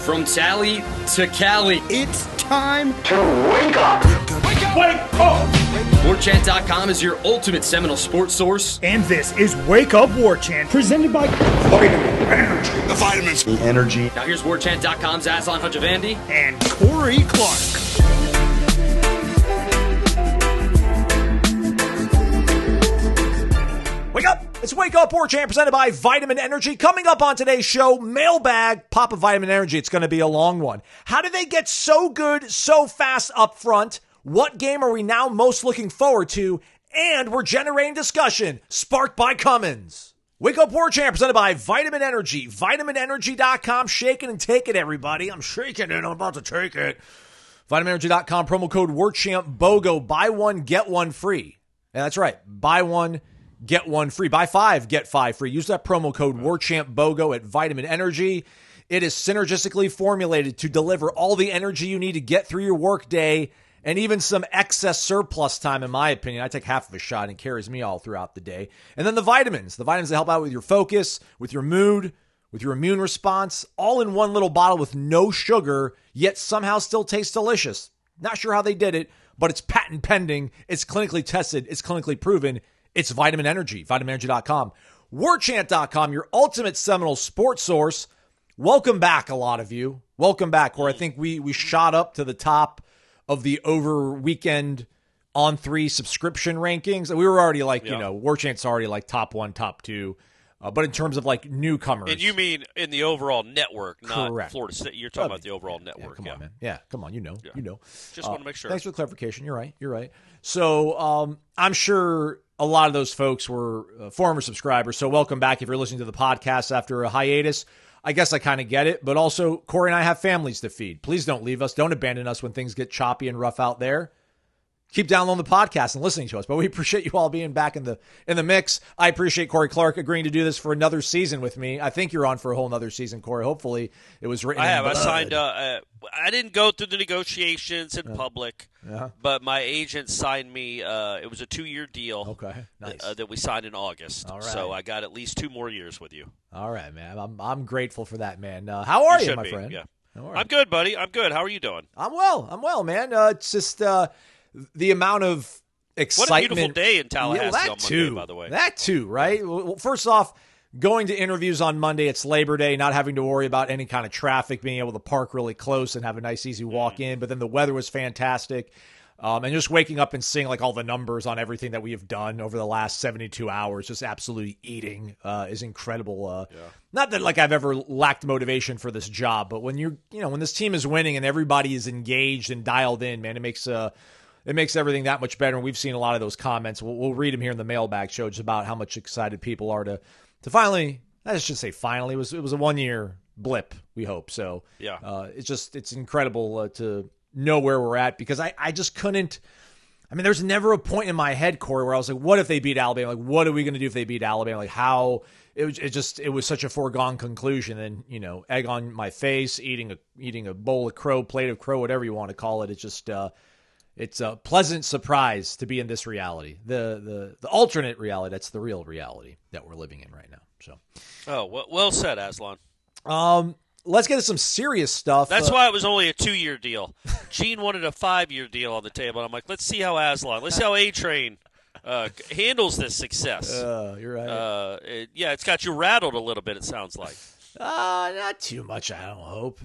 From Tally to Cali, It's time to wake up. Wake up! warchant.com is your ultimate Seminole sports source. And this is Wake Up Warchant, presented by Vitamin Energy. The vitamins. The energy. Now here's warchant.com's Aslan Hajavandi and Corey Clark. Wake up! It's Wake Up Warchant presented by Vitamin Energy. Coming up on today's show, mailbag, pop of Vitamin Energy. It's going to be a long one. How did they get so good so fast up front? What game are we now most looking forward to? And we're generating discussion sparked by Cummins. Wake Up Warchant presented by Vitamin Energy. VitaminEnergy.com. Shake it and take it, everybody. I'm shaking it. I'm about to take it. VitaminEnergy.com. Promo code warchantbogo. Buy one, get one free. Yeah, that's right. Buy one, get one free. Buy five, get five free. Use that promo code warchantbogo at Vitamin Energy. It is synergistically formulated to deliver all the energy you need to get through your workday and even some excess surplus time, in my opinion. I take half of a shot and it carries me all throughout the day. And then the vitamins that help out with your focus, with your mood, with your immune response, all in one little bottle with no sugar, yet somehow still tastes delicious. Not sure how they did it, but it's patent pending. It's clinically tested. It's clinically proven. It's Vitamin Energy, VitaminEnergy.com. Warchant.com, your ultimate Seminole sports source. Welcome back, a lot of you. Welcome back, where I think we shot up to the top of the over weekend on 3 subscription rankings. We were already Warchant's already like top 1, top 2. But in terms of like newcomers. And you mean in the overall network, not correct. Florida State. You're talking about the overall network. Come on, man. Yeah, come on. You know. Just want to make sure. Thanks for the clarification. You're right. So I'm sure a lot of those folks were former subscribers. So welcome back if you're listening to the podcast after a hiatus. I guess I kind of get it. But also, Corey and I have families to feed. Please don't leave us. Don't abandon us when things get choppy and rough out there. Keep downloading the podcast and listening to us. But we appreciate you all being back in the mix. I appreciate Corey Clark agreeing to do this for another season with me. I think you're on for a whole nother season, Corey. Hopefully it was written. I have. I signed. I didn't go through the negotiations in public, but my agent signed me. It was a 2-year deal. Okay, nice. That we signed in August. All right. So I got at least 2 more years with you. All right, man. I'm grateful for that, man. How are you, my friend? Yeah. I'm good, buddy. I'm good. How are you doing? I'm well, man. It's just the amount of excitement. What a beautiful day in Tallahassee on Monday, by the way. That too, right? Well, first off, going to interviews on Monday, it's Labor Day, not having to worry about any kind of traffic, being able to park really close and have a nice, easy walk in. But then the weather was fantastic. And just waking up and seeing like all the numbers on everything that we have done over the last 72 hours, just absolutely eating is incredible. Not that like I've ever lacked motivation for this job, but when when this team is winning and everybody is engaged and dialed in, man, it makes everything that much better. And we've seen a lot of those comments. We'll read them here in the mailbag show, just about how much excited people are to finally, I should say finally, it was a 1-year blip, we hope. So it's incredible to know where we're at, because I just couldn't. I mean, there's never a point in my head, Corey, where I was like, what if they beat Alabama? Like, what are we going to do if they beat Alabama? Like, how it was such a foregone conclusion. And, egg on my face, eating a bowl of crow, plate of crow, whatever you want to call it. It's just, it's a pleasant surprise to be in this reality, the alternate reality. That's the real reality that we're living in right now. So, well said, Aslan. Let's get to some serious stuff. That's why it was only a 2-year deal. Gene wanted a 5-year deal on the table. I'm like, let's see how A-Train handles this success. You're right. It's got you rattled a little bit, it sounds like. Not too much, I don't hope.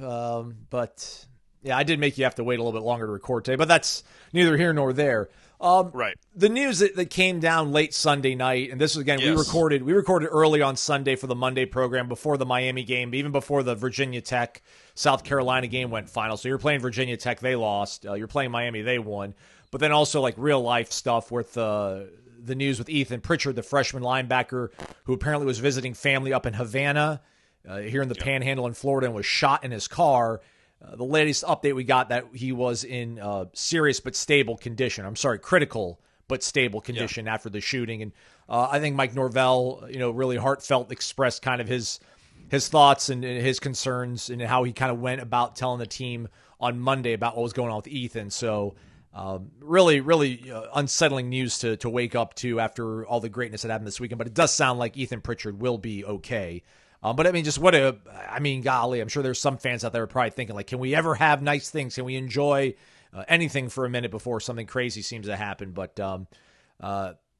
But yeah, I did make you have to wait a little bit longer to record today, but that's neither here nor there. Right. The news that came down late Sunday night, and this was, again, we recorded early on Sunday for the Monday program before the Miami game, even before the Virginia Tech South Carolina game went final. So you're playing Virginia Tech, they lost. You're playing Miami, they won. But then also like real life stuff with the news with Ethan Pritchard, the freshman linebacker who apparently was visiting family up in Havana, here in the Panhandle in Florida, and was shot in his car. The latest update we got that he was in serious but stable condition. Critical but stable condition after the shooting. And I think Mike Norvell, really heartfelt expressed kind of his thoughts and his concerns and how he kind of went about telling the team on Monday about what was going on with Ethan. So really, really unsettling news to wake up to after all the greatness that happened this weekend. But it does sound like Ethan Pritchard will be okay. But I mean, golly, I'm sure there's some fans out there probably thinking, like, can we ever have nice things? Can we enjoy anything for a minute before something crazy seems to happen? But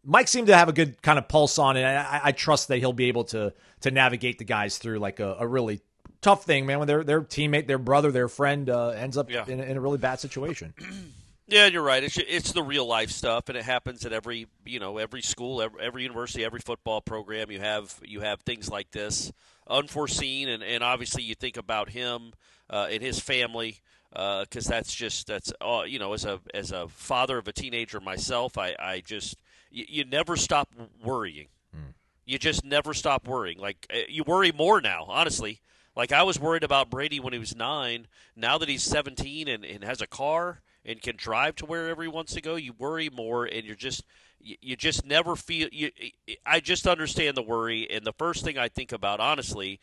Mike seemed to have a good kind of pulse on it. I trust that he'll be able to navigate the guys through like a really tough thing, man, when their teammate, their brother, their friend ends up in a really bad situation. Yeah, you're right. It's the real life stuff, and it happens at every school, every university, every football program. You have things like this, unforeseen, and obviously you think about him and his family, because that's as a father of a teenager myself, you never stop worrying. You just never stop worrying. Like, you worry more now, honestly. Like, I was worried about Brady when he was 9. Now that he's 17 and has a car and can drive to wherever he wants to go, you worry more, and you just never feel – I just understand the worry, and the first thing I think about, honestly,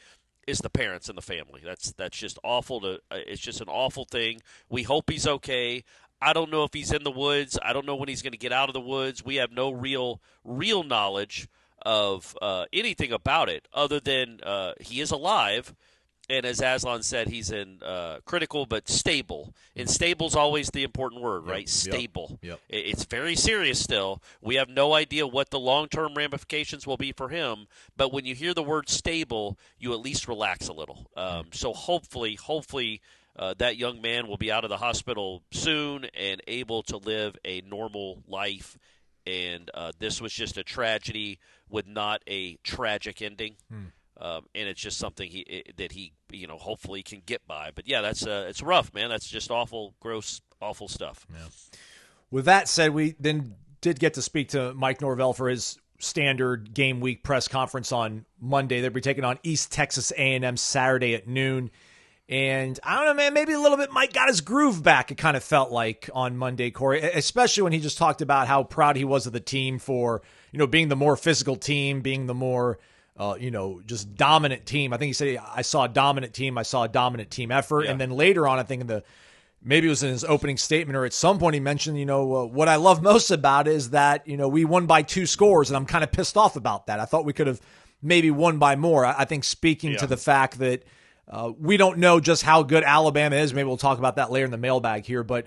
is the parents and the family. That's just awful. It's just an awful thing. We hope he's okay. I don't know if he's in the woods. I don't know when he's going to get out of the woods. We have no real knowledge of anything about it other than he is alive. And as Aslan said, he's in critical but stable. And stable's always the important word, right? Stable. Yep. It's very serious still. We have no idea what the long-term ramifications will be for him. But when you hear the word stable, you at least relax a little. So hopefully that young man will be out of the hospital soon and able to live a normal life. And this was just a tragedy with not a tragic ending. And it's just something that he hopefully can get by. But yeah, it's rough, man. That's just awful, gross, awful stuff. Yeah. With that said, we then did get to speak to Mike Norvell for his standard game week press conference on Monday. They'll be taking on East Texas A&M Saturday at noon. And I don't know, man, maybe a little bit Mike got his groove back, it kind of felt like on Monday, Corey, especially when he just talked about how proud he was of the team for, being the more physical team, being the more just dominant team. I think he said, I saw a dominant team. I saw a dominant team effort. Yeah. And then later on, I think maybe it was in his opening statement or at some point he mentioned, what I love most about it is that, we won by 2 scores and I'm kind of pissed off about that. I thought we could have maybe won by more. I think speaking to the fact that we don't know just how good Alabama is. Maybe we'll talk about that later in the mailbag here, but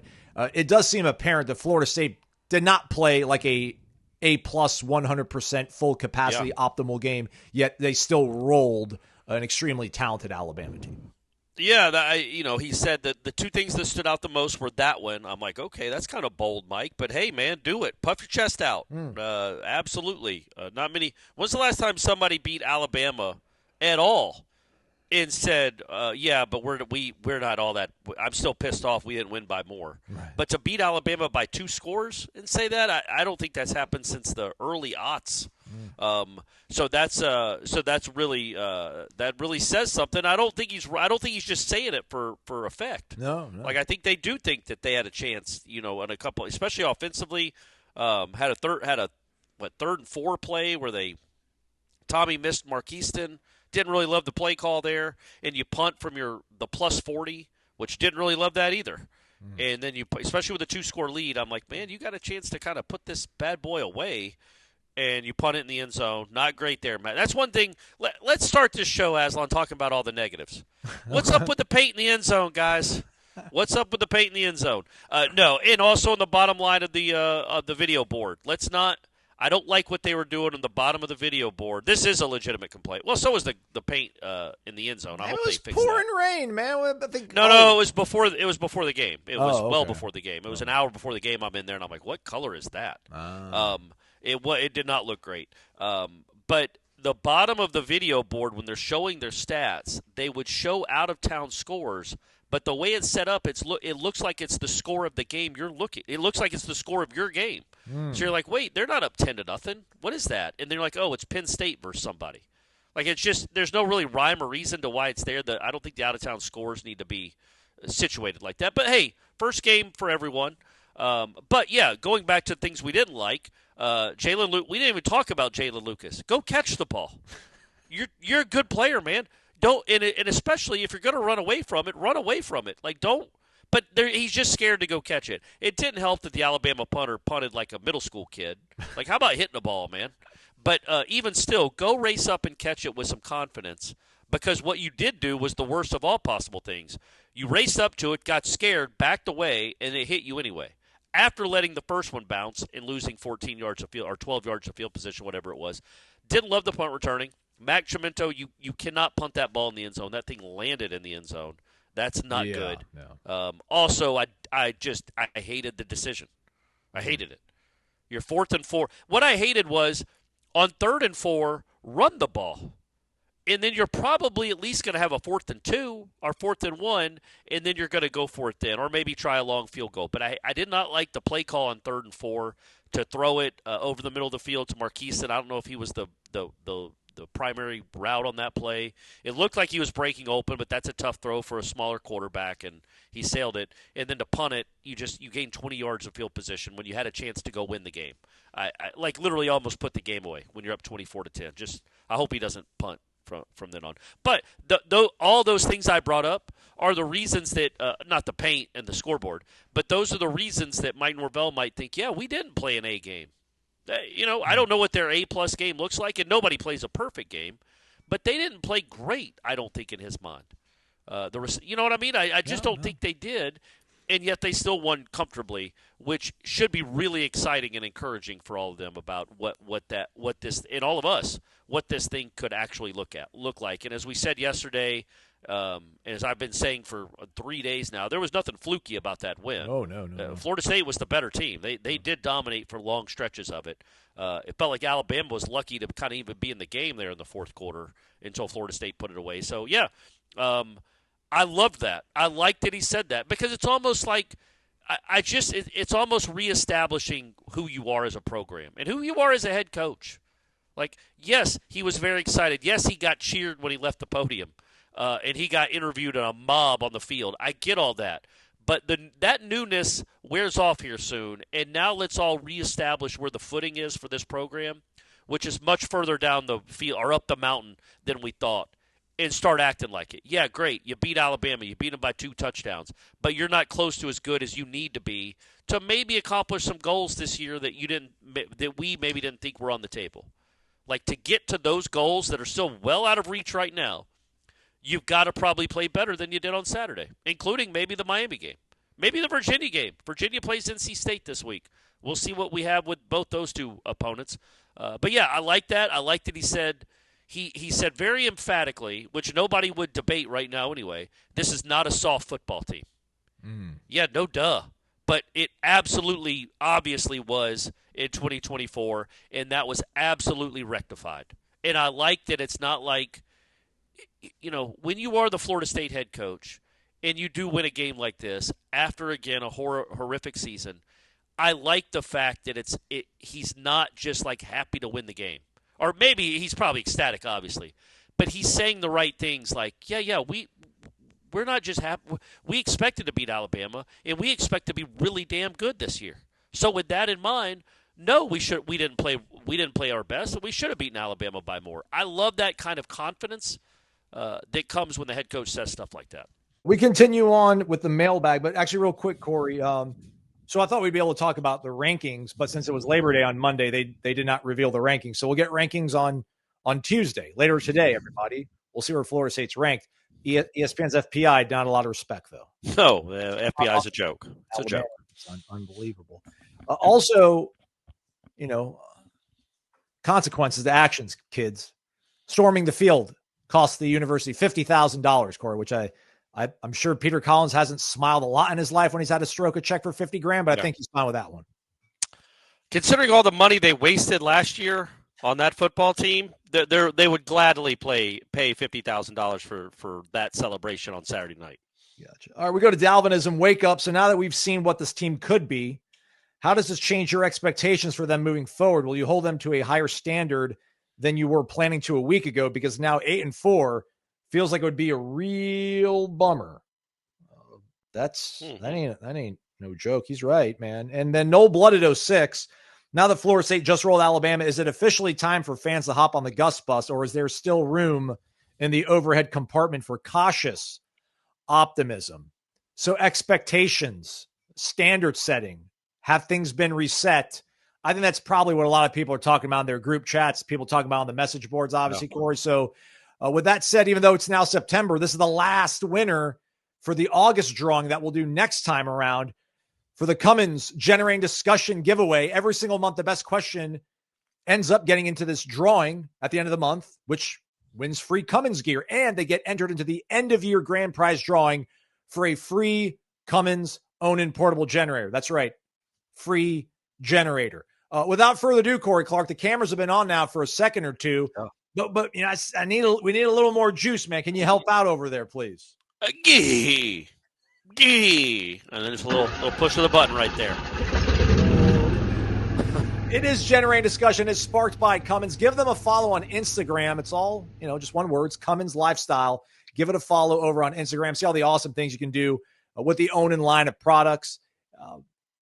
it does seem apparent that Florida State did not play like a plus 100% full capacity optimal game, yet they still rolled an extremely talented Alabama team. Yeah, he said that the 2 things that stood out the most were that one. I'm like, okay, that's kind of bold, Mike, but hey, man, do it. Puff your chest out. Absolutely. Not many. When's the last time somebody beat Alabama at all and said, but we're not all that. I'm still pissed off we didn't win by more. Right. But to beat Alabama by 2 scores and say that, I don't think that's happened since the early aughts. So that's really that really says something. I don't think he's just saying it for effect. No. Like, I think they do think that they had a chance, on a couple, especially offensively. Had a third and 4 play where Tommy missed Marquiston. Didn't really love the play call there, and you punt from the plus 40, which didn't really love that either. And then especially with a 2-score lead, I'm like, man, you got a chance to kind of put this bad boy away, and you punt it in the end zone. Not great there, Matt. That's one thing. Let's start this show, Aslan, talking about all the negatives. What's up with the paint in the end zone, guys? What's up with the paint in the end zone? No, and also on the bottom line of the video board. Let's not. I don't like what they were doing on the bottom of the video board. This is a legitimate complaint. Well, so was the paint in the end zone. I hope they fix that. It was pouring rain, man. No, it was before the game. It was well before the game. It was an hour before the game. I'm in there, and I'm like, what color is that? It did not look great. But the bottom of the video board, when they're showing their stats, they would show out-of-town scores. But the way it's set up, it looks like it's the score of the game you're looking. It looks like it's the score of your game. So you're like, wait, they're not up 10-0. What is that? And they're like, oh, it's Penn State versus somebody. Like, it's just there's no really rhyme or reason to why it's there. I don't think the out-of-town scores need to be situated like that. But hey, first game for everyone. But yeah, going back to things we didn't like, Jalen Lucas. We didn't even talk about Jalen Lucas. Go catch the ball. You're a good player, man. Don't and especially if you're going to run away from it, run away from it. Like, don't. But he's just scared to go catch it. It didn't help that the Alabama punter punted like a middle school kid. Like, how about hitting the ball, man? But even still, go race up and catch it with some confidence. because what you did do was the worst of all possible things. You raced up to it, got scared, backed away, and it hit you anyway. After letting the first one bounce and losing 14 yards of field or 12 yards of field position, whatever it was, didn't love the punt returning. Mac Chimento, you cannot punt that ball in the end zone. That thing landed in the end zone. That's not good. No. Also, I hated the decision. I hated it. You're 4th and 4. What I hated was on 3rd and 4, run the ball. And then you're probably at least going to have a 4th and 2 or 4th and 1, and then you're going to go for it then, or maybe try a long field goal. But I did not like the play call on 3rd and 4 to throw it over the middle of the field to Marquise. And I don't know if he was the primary route on that play. It looked like he was breaking open, but that's a tough throw for a smaller quarterback, and he sailed it. And then to punt it, you gained 20 yards of field position when you had a chance to go win the game. I literally almost put the game away when you're up 24-10. I hope he doesn't punt from then on. But all those things I brought up are the reasons that, not the paint and the scoreboard, but those are the reasons that Mike Norvell might think, yeah, we didn't play an A game. I don't know what their A-plus game looks like, and nobody plays a perfect game, but they didn't play great, I don't think, in his mind. You know what I mean? I just don't think they did, and yet they still won comfortably, which should be really exciting and encouraging for all of them about what this and all of us, what this thing could actually look like. And as we said yesterday, as I've been saying for 3 days now, there was nothing fluky about that win. Oh, no. Florida State was the better team. They did dominate for long stretches of it. It felt like Alabama was lucky to kind of even be in the game there in the fourth quarter until Florida State put it away. So, yeah, I loved that. I liked that he said that because it's almost like it's almost reestablishing who you are as a program and who you are as a head coach. Like, yes, he was very excited. Yes, he got cheered when he left the podium. And he got interviewed in a mob on the field. I get all that. But that newness wears off here soon, and now let's all reestablish where the footing is for this program, which is much further down the field or up the mountain than we thought, and start acting like it. Yeah, great. You beat Alabama. You beat them by 2 touchdowns. But you're not close to as good as you need to be to maybe accomplish some goals this year that we maybe didn't think were on the table. Like, to get to those goals that are still well out of reach right now, you've got to probably play better than you did on Saturday, including maybe the Miami game, maybe the Virginia game. Virginia plays NC State this week. We'll see what we have with both those two opponents. But, yeah, I like that. I like that he said very emphatically, which nobody would debate right now anyway, this is not a soft football team. Yeah, no duh. But it absolutely, obviously was in 2024, and that was absolutely rectified. And I like that it's not like, when you are the Florida State head coach and you do win a game like this after, again, a horrific season, I like the fact that he's not just like happy to win the game. Or maybe he's probably ecstatic, obviously. But he's saying the right things like, we're not just happy. We expected to beat Alabama, and we expect to be really damn good this year. So with that in mind, no, we didn't play our best, and we should have beaten Alabama by more. I love that kind of confidence that comes when the head coach says stuff like that. We continue on with the mailbag, but actually real quick, Corey. So I thought we'd be able to talk about the rankings, but since it was Labor Day on Monday, they did not reveal the rankings. So we'll get rankings on Tuesday, later today, everybody. We'll see where Florida State's ranked. ESPN's FPI, not a lot of respect, though. No, FPI is a joke. It's a joke. It's unbelievable. Also, consequences to actions, kids. Storming the field cost the university $50,000, Corey, which I'm sure Peter Collins hasn't smiled a lot in his life when he's had to stroke a check for $50,000, but I think he's fine with that one. Considering all the money they wasted last year on that football team, they would gladly pay $50,000 for that celebration on Saturday night. Gotcha. All right, we go to Dalvinism. Wake up. So now that we've seen what this team could be, how does this change your expectations for them moving forward? Will you hold them to a higher standard than you were planning to a week ago? Because now 8-4 feels like it would be a real bummer. That ain't no joke. He's right, man. And then No Blooded 06. Now that Florida State just rolled Alabama, is it officially time for fans to hop on the Gus bus, or is there still room in the overhead compartment for cautious optimism? So expectations, standard setting, have things been reset? I think that's probably what a lot of people are talking about in their group chats, people talking about on the message boards, obviously, Corey. So With that said, even though it's now September, this is the last winner for the August drawing that we'll do next time around for the Cummins Generating Discussion giveaway. Every single month, the best question ends up getting into this drawing at the end of the month, which wins free Cummins gear. And they get entered into the end-of-year grand prize drawing for a free Cummins Onin portable generator. That's right, free generator. Without further ado, Corey Clark, the cameras have been on now for a second or two. Oh. But you know, we need a little more juice, man. Can you help out over there, please? Gee. And then just a little push of the button right there. It is Generating Discussion. It's sparked by Cummins. Give them a follow on Instagram. It's all, just one word. It's Cummins Lifestyle. Give it a follow over on Instagram. See all the awesome things you can do with the Onin line of products.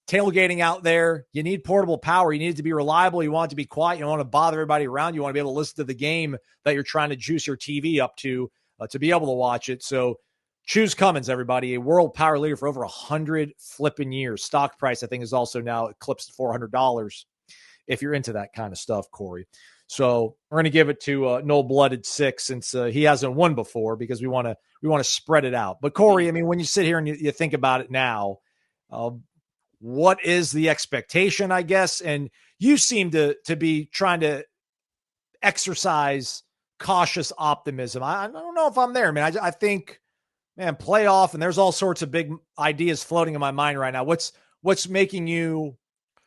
Tailgating out there, you need portable power. You need it to be reliable. You want it to be quiet. You don't want to bother everybody around. You want to be able to listen to the game that you're trying to juice your TV up to be able to watch it. So choose Cummins, everybody. A world power leader for over 100 flipping years. Stock price, I think, is also now eclipsed $400 if you're into that kind of stuff, Corey. So we're going to give it to Noel Blooded 6 since he hasn't won before because we want to spread it out. But Corey, I mean, when you sit here and you think about it now, what is the expectation, I guess? And you seem to be trying to exercise cautious optimism. I don't know if I'm there, man. I think, man, playoff, and there's all sorts of big ideas floating in my mind right now. What's making you,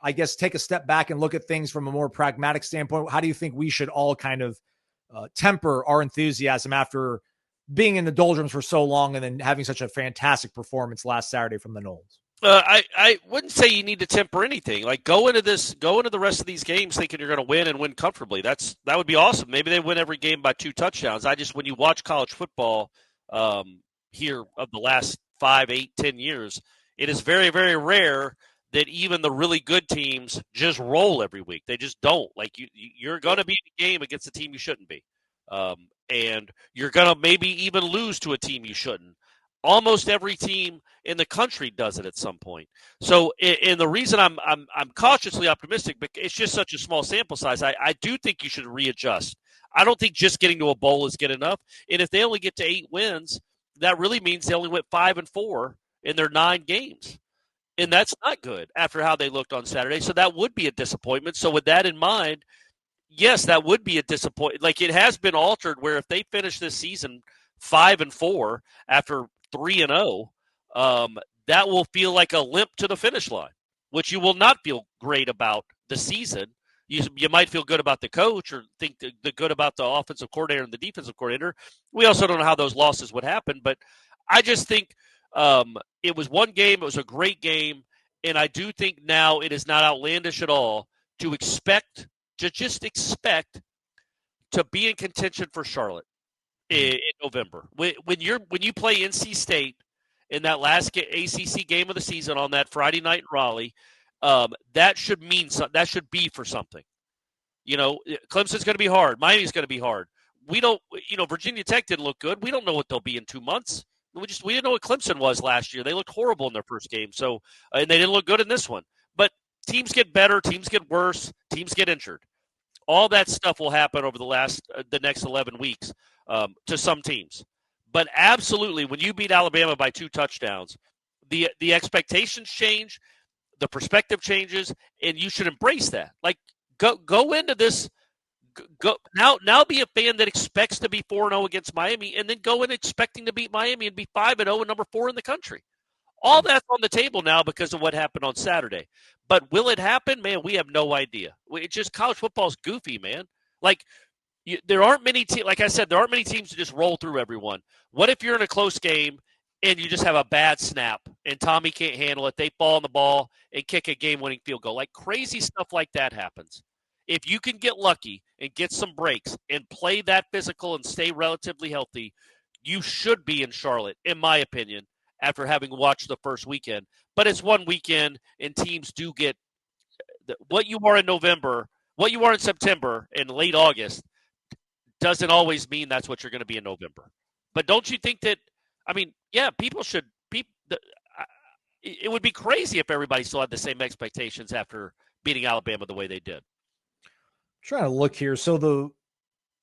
I guess, take a step back and look at things from a more pragmatic standpoint? How do you think we should all kind of temper our enthusiasm after being in the doldrums for so long and then having such a fantastic performance last Saturday from the Noles? I wouldn't say you need to temper anything. Like go into the rest of these games thinking you're going to win and win comfortably. That would be awesome. Maybe they win every game by 2 touchdowns. When you watch college football here of the last 5, 8, 10 years, it is very, very rare that even the really good teams just roll every week. They just don't. Like you're going to be in a game against a team you shouldn't be, and you're going to maybe even lose to a team you shouldn't. Almost every team in the country does it at some point. So, and the reason I'm cautiously optimistic, but it's just such a small sample size. I do think you should readjust. I don't think just getting to a bowl is good enough. And if they only get to 8 wins, that really means they only went 5-4 in their 9 games, and that's not good after how they looked on Saturday. So that would be a disappointment. So with that in mind, yes, that would be a disappointment. Like it has been altered where if they finish this season 5-4 after 3-0, that will feel like a limp to the finish line, which you will not feel great about the season. You might feel good about the coach or think the good about the offensive coordinator and the defensive coordinator. We also don't know how those losses would happen, but I just think it was one game. It was a great game, and I do think now it is not outlandish at all to just expect to be in contention for Charlotte in November. When you play NC State in that last ACC game of the season on that Friday night in Raleigh, that should mean something. That should be for something. Clemson's going to be hard. Miami's going to be hard. We don't. Virginia Tech didn't look good. We don't know what they'll be in 2 months. We didn't know what Clemson was last year. They looked horrible in their first game. So and they didn't look good in this one. But teams get better. Teams get worse. Teams get injured. All that stuff will happen over the next 11 weeks to some teams. But absolutely, when you beat Alabama by 2 touchdowns, the expectations change, the perspective changes, and you should embrace that. Like go into this. Go now be a fan that expects to be 4-0 against Miami, and then go in expecting to beat Miami and be 5-0 and number 4 in the country. All that's on the table now because of what happened on Saturday. But will it happen? Man, we have no idea. It's just college football's goofy, man. Like there aren't many like I said, there aren't many teams to just roll through everyone. What if you're in a close game and you just have a bad snap and Tommy can't handle it? They fall on the ball and kick a game-winning field goal. Like crazy stuff like that happens. If you can get lucky and get some breaks and play that physical and stay relatively healthy, you should be in Charlotte, in my opinion, after having watched the first weekend. But it's one weekend, and teams do get what you are in November, what you are in September and late August doesn't always mean that's what you're going to be in November. But don't you think that, people should be – it would be crazy if everybody still had the same expectations after beating Alabama the way they did. Trying to look here. So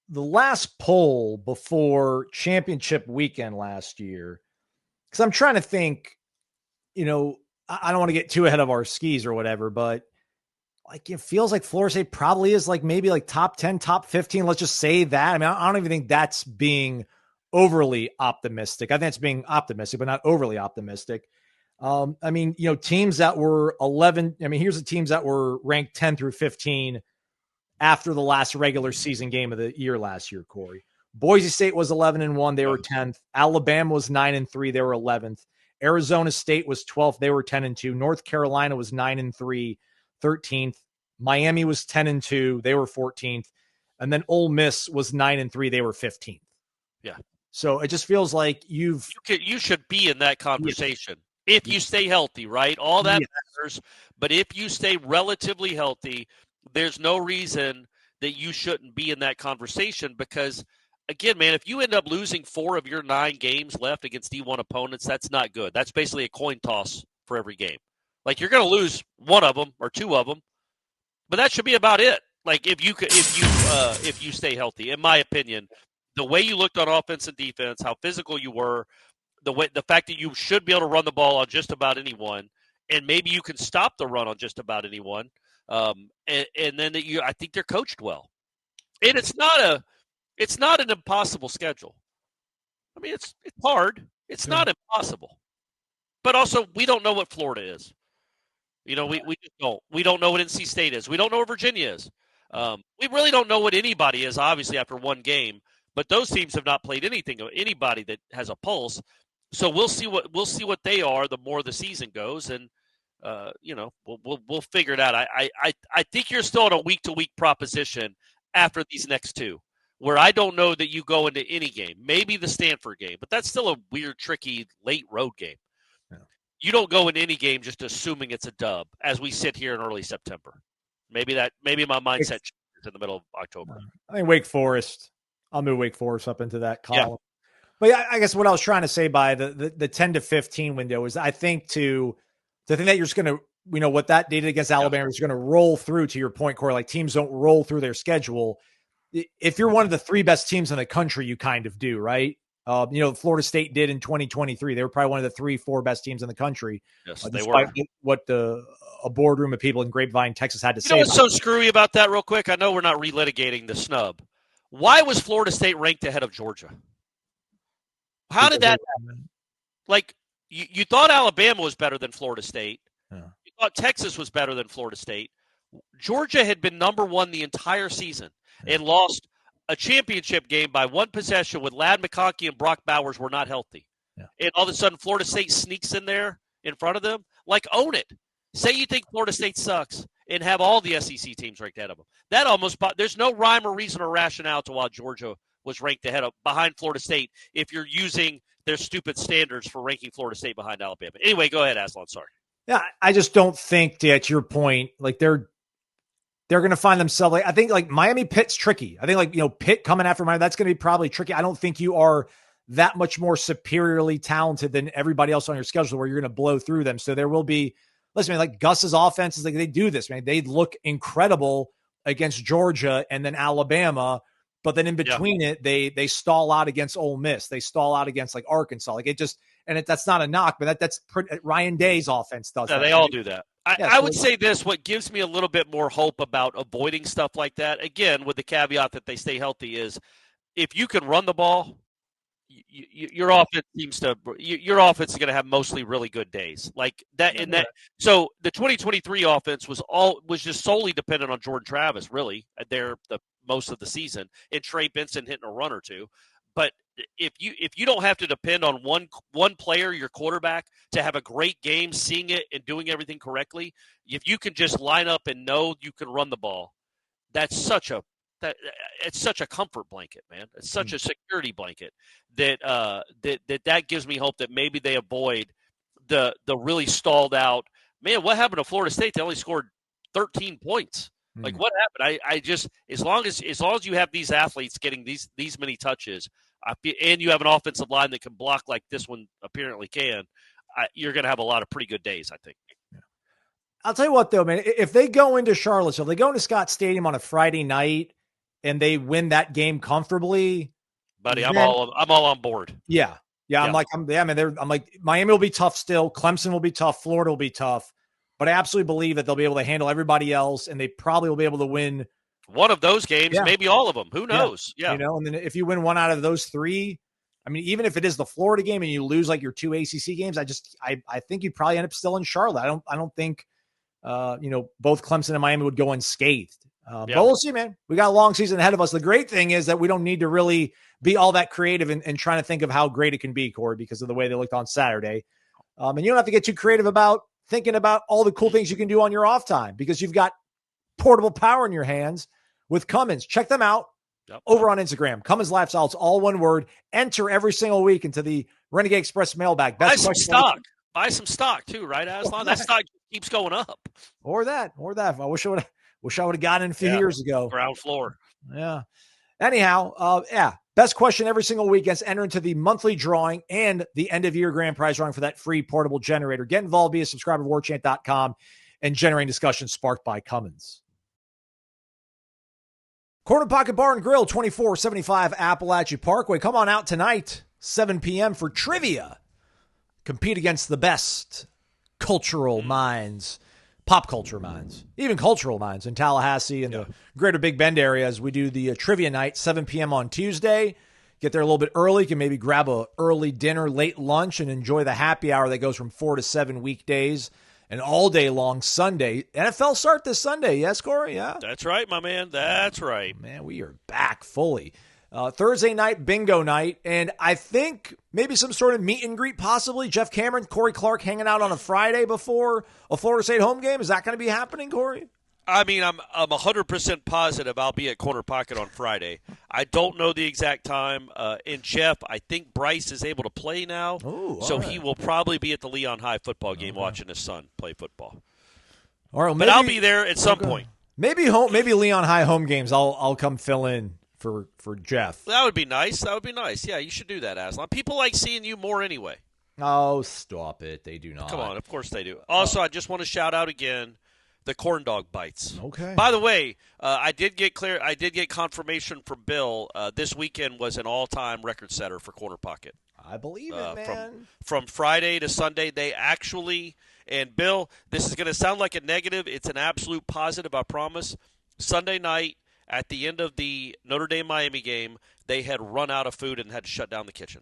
the last poll before championship weekend last year, because I'm trying to think, I don't want to get too ahead of our skis or whatever, but like it feels like Florida State probably is like maybe like top 10, top 15. Let's just say that. I mean, I don't even think that's being overly optimistic. I think it's being optimistic, but not overly optimistic. I mean, teams that were 11. I mean, here's the teams that were ranked 10 through 15 after the last regular season game of the year last year, Corey. Boise State was 11-1. They were 10th. Alabama was 9-3. They were 11th. Arizona State was 12th. They were 10-2. North Carolina was 9-3, 13th. Miami was 10-2. They were 14th. And then Ole Miss was 9-3. They were 15th. Yeah. So it just feels like you should be in that conversation if you stay healthy, right? All that matters. But if you stay relatively healthy, there's no reason that you shouldn't be in that conversation because, again, man, if you end up losing 4 of your 9 games left against D1 opponents, that's not good. That's basically a coin toss for every game. Like you're going to lose 1 of them or 2 of them, but that should be about it. Like if you stay healthy, in my opinion, the way you looked on offense and defense, how physical you were, the fact that you should be able to run the ball on just about anyone, and maybe you can stop the run on just about anyone. And then I think they're coached well, and it's not an impossible schedule. I mean, it's hard. It's not impossible, but also we don't know what Florida is. We just don't. We don't know what NC State is. We don't know where Virginia is. We really don't know what anybody is. Obviously, after 1 game, but those teams have not played anybody that has a pulse. So we'll see what they are the more the season goes, and we'll figure it out. I think you're still in a week-to-week proposition after these next 2, where I don't know that you go into any game, maybe the Stanford game, but that's still a weird, tricky late road game. Yeah. You don't go into any game just assuming it's a dub as we sit here in early September. Maybe my mindset changes in the middle of October. I think Wake Forest. I'll move Wake Forest up into that column. Yeah. But I guess what I was trying to say by the 10 to 15 window is I think the thing that you're just going to, what that did against Alabama is going to roll through, to your point, Corey, like teams don't roll through their schedule. If you're one of the 3 best teams in the country, you kind of do, right? Florida State did in 2023. They were probably one of the 3-4 best teams in the country. Yes, they were. What a boardroom of people in Grapevine, Texas had to say. What's so screwy about that real quick? I know we're not relitigating the snub. Why was Florida State ranked ahead of Georgia? How did that happen? Like, you thought Alabama was better than Florida State. Yeah. You thought Texas was better than Florida State. Georgia had been number 1 the entire season and lost a championship game by 1 possession with Ladd McConkey and Brock Bowers were not healthy. Yeah. And all of a sudden, Florida State sneaks in there in front of them. Like, own it. Say you think Florida State sucks and have all the SEC teams ranked ahead of them. There's no rhyme or reason or rationale to why Georgia was ranked behind Florida State if you're using their stupid standards for ranking Florida State behind Alabama. Anyway, go ahead, Aslan. Sorry. Yeah, I just don't think that, to your point, like they're going to find themselves. Like I think like Miami Pitt's tricky. I think Pitt coming after Miami, that's going to be probably tricky. I don't think you are that much more superiorly talented than everybody else on your schedule where you're going to blow through them. So there will be. Listen, man, like Gus's offense is like they do this, man. They look incredible against Georgia and then Alabama. But then in between they stall out against Ole Miss. They stall out against like Arkansas. Like it just, and that's not a knock, but that's Ryan Day's offense does. Yeah, that. They all do that. I would say this: what gives me a little bit more hope about avoiding stuff like that, again, with the caveat that they stay healthy, is if you can run the ball, your offense is going to have mostly really good days like that. And that, so the 2023 offense was just solely dependent on Jordan Travis, really, the most of the season, and Trey Benson hitting a run or 2. But if you don't have to depend on one player, your quarterback, to have a great game, seeing it and doing everything correctly, if you can just line up and know you can run the ball, it's such a comfort blanket, man. It's such a security blanket that gives me hope that maybe they avoid the really stalled out. Man, what happened to Florida State? They only scored 13 points. Like what happened? I just as long as you have these athletes getting these many touches, and you have an offensive line that can block like this one apparently can, you're going to have a lot of pretty good days, I think. Yeah. I'll tell you what, though, man. If they go into Charlottesville, they go into Scott Stadium on a Friday night, and they win that game comfortably, buddy, I'm all on board. Yeah. I'm like Miami will be tough still. Clemson will be tough. Florida will be tough. But I absolutely believe that they'll be able to handle everybody else, and they probably will be able to win one of those games, maybe all of them. Who knows? Yeah. And then if you win one out of those three, I mean, even if it is the Florida game and you lose like your 2 ACC games, I think you'd probably end up still in Charlotte. I don't think both Clemson and Miami would go unscathed. But we'll see, man. We got a long season ahead of us. The great thing is that we don't need to really be all that creative and trying to think of how great it can be, Corey, because of the way they looked on Saturday. And you don't have to get too creative about thinking about all the cool things you can do on your off time, because you've got portable power in your hands with Cummins. Check them out over on Instagram. Cummins Lifestyle. It's all one word. Enter every single week into the Renegade Express mailbag. Buy some stock. Buy some stock too, right, Aslan? That stock keeps going up. Or that. I wish I would have gotten in a few years ago. Ground floor. Yeah. Anyhow, best question every single week gets entered into the monthly drawing and the end of year grand prize drawing for that free portable generator. Get involved via subscribe to warchant.com and generating discussion sparked by Cummins. Corner Pocket Bar and Grill, 2475 Appalachia Parkway. Come on out tonight, 7 p.m. for trivia. Compete against the best cultural minds, pop culture minds, even cultural minds in Tallahassee and the greater Big Bend area as we do the trivia night, 7 p.m. on Tuesday. Get there a little bit early. You can maybe grab a early dinner, late lunch, and enjoy the happy hour that goes from 4 to 7 weekdays and all day long Sunday. NFL start this Sunday. Yes, Corey? Yeah. That's right, my man. That's right. Man, we are back fully. Thursday night, bingo night, and I think maybe some sort of meet and greet possibly. Jeff Cameron, Corey Clark hanging out on a Friday before a Florida State home game. Is that going to be happening, Corey? I mean, I'm 100% positive I'll be at Corner Pocket on Friday. I don't know the exact time. And Jeff, I think Bryce is able to play now, so he will probably be at the Leon High football game watching his son play football. All right, well, but I'll be there at some point. Maybe Leon High home games. I'll come fill in for Jeff. That would be nice. Yeah, you should do that, Aslan. People like seeing you more anyway. Oh, stop it. They do not. Come on, of course they do. Also, I just want to shout out again the corn dog bites. Okay. By the way, I did get confirmation from Bill. This weekend was an all-time record setter for Corner Pocket. I believe it, man. From Friday to Sunday, they actually, and Bill, this is going to sound like a negative. It's an absolute positive, I promise. Sunday night, at the end of the Notre Dame-Miami game, they had run out of food and had to shut down the kitchen.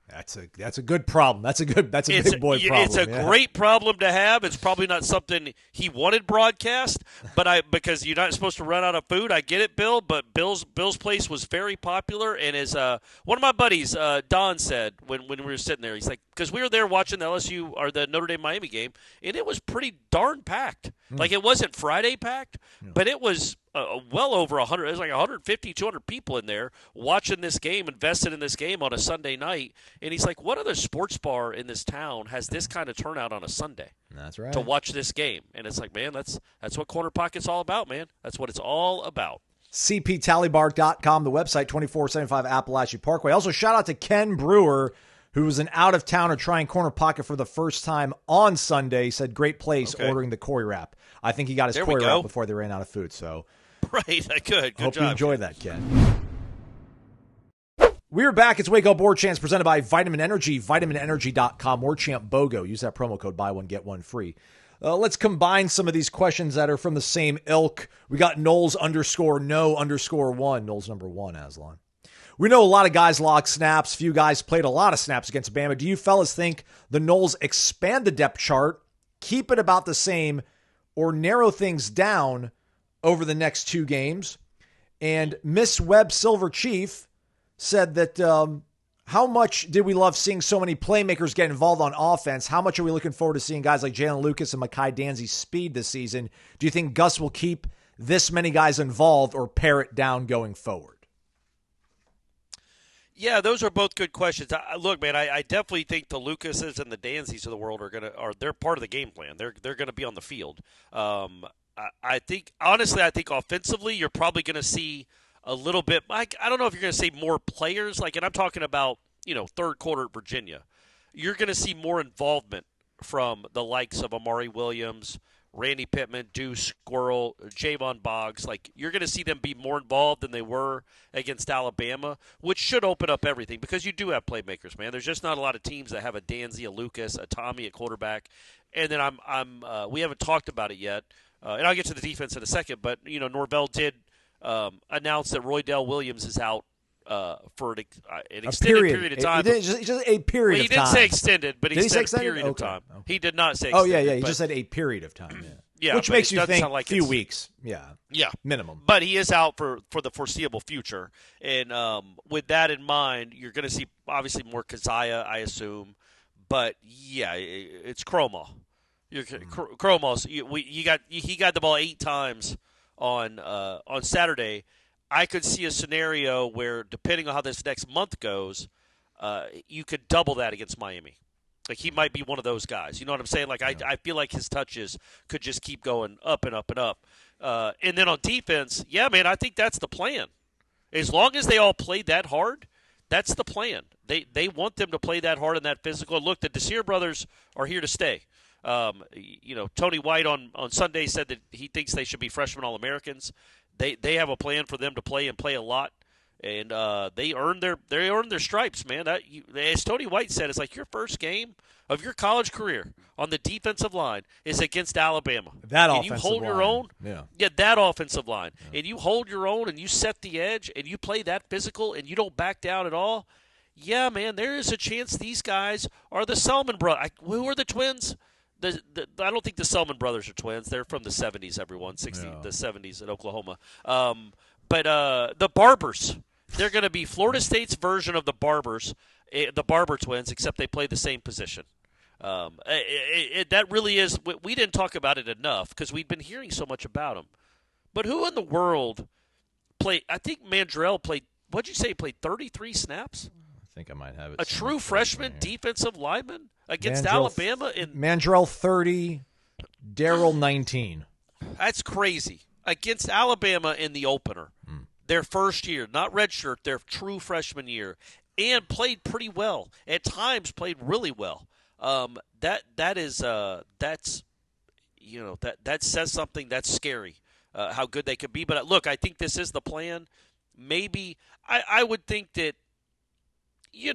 That's a good problem. That's a big boy problem. It's a great problem to have. It's probably not something he wanted broadcast, but because you're not supposed to run out of food. I get it, Bill, but Bill's place was very popular, and as one of my buddies, Don, said when we were sitting there, he's like, because we were there watching the LSU or the Notre Dame Miami game, and it was pretty darn packed. Like it wasn't Friday packed, but it was well over 100. It was like 150, 200 people in there watching this game, invested in this game on a Sunday night. And he's like, what other sports bar in this town has this kind of turnout on a Sunday? That's right. To watch this game. And it's like, man, that's what Corner Pocket's all about, man. That's what it's all about. CPTallybar.com, the website, 2475 Appalachia Parkway. Also, shout out to Ken Brewer, who was an out-of-towner trying Corner Pocket for the first time on Sunday. Said, great place ordering the Corey wrap. I think he got his Corey wrap before they ran out of food. So, right, good hope job. you enjoyed that, Ken. We're back. It's Wake Up Warchant presented by Vitamin Energy, vitaminenergy.com, warchantbogo. Use that promo code, buy one, get one free. Let's combine some of these questions that are from the same ilk. We got Noles _no_1, Noles number 1, Aslan. We know a lot of guys logged snaps. Few guys played a lot of snaps against Bama. Do you fellas think the Noles expand the depth chart, keep it about the same, or narrow things down over the next 2 games? And Miss Webb Silver Chief said that how much did we love seeing so many playmakers get involved on offense? How much are we looking forward to seeing guys like Jalen Lucas and Mekhi Danzy's speed this season? Do you think Gus will keep this many guys involved or pare it down going forward? Yeah, those are both good questions. Look, man, I definitely think the Lucases and the Danzys of the world they're part of the game plan. They're going to be on the field. I think offensively, you're probably going to see a little bit. I don't know if you're going to see more players, and I'm talking about third quarter at Virginia. You're going to see more involvement from the likes of Amari Williams, Randy Pittman, Deuce, Squirrel, Javon Boggs. Like, you're going to see them be more involved than they were against Alabama, which should open up everything because you do have playmakers, man. There's just not a lot of teams that have a Danzy, a Lucas, a Tommy, a quarterback. And then we haven't talked about it yet, and I'll get to the defense in a second, but, Norvell did announce that Roydell Williams is out for an extended period of time. Just a period of time. He didn't say extended, but he said a period of time. Okay. He did not say extended. Oh, yeah. He just said a period of time. Yeah, which makes you think a few weeks. Yeah, minimum. But he is out for the foreseeable future. And with that in mind, you're going to see, obviously, more Keziah, I assume. But, yeah, it's Cromwell. Cromwell, he got the ball 8 times on Saturday. I could see a scenario where, depending on how this next month goes, you could double that against Miami. Like, he might be one of those guys. You know what I'm saying? Like, I feel like his touches could just keep going up and up and up. And then on defense, yeah, man, I think that's the plan. As long as they all played that hard, that's the plan. They want them to play that hard and that physical. Look, the Desir brothers are here to stay. Tony White on Sunday said that he thinks they should be freshman All-Americans. They have a plan for them to play and play a lot, and they earned their stripes, man. As Tony White said, it's like your first game of your college career on the defensive line is against Alabama. That and offensive you hold line. your own. Yeah, that offensive line, and you hold your own, and you set the edge, and you play that physical, and you don't back down at all. Yeah, man, there is a chance these guys are the Selman brothers. Who are the twins? I don't think the Selman brothers are twins. They're from the 70s, everyone, the 70s in Oklahoma. But the Barbers, they're going to be Florida State's version of the Barbers, the Barber twins, except they play the same position. That really is – we didn't talk about it enough because we'd been hearing so much about them. But who in the world played – I think Mandrell played – what'd you say? He played 33 snaps? I think I might have it. A true freshman defensive lineman against Alabama? Mandrell 30, Darrell 19. That's crazy. Against Alabama in the opener. Their first year, not redshirt, their true freshman year, and played pretty well. At times played really well. That says something. That's scary. How good they could be. But look, I think this is the plan. Maybe I would think that,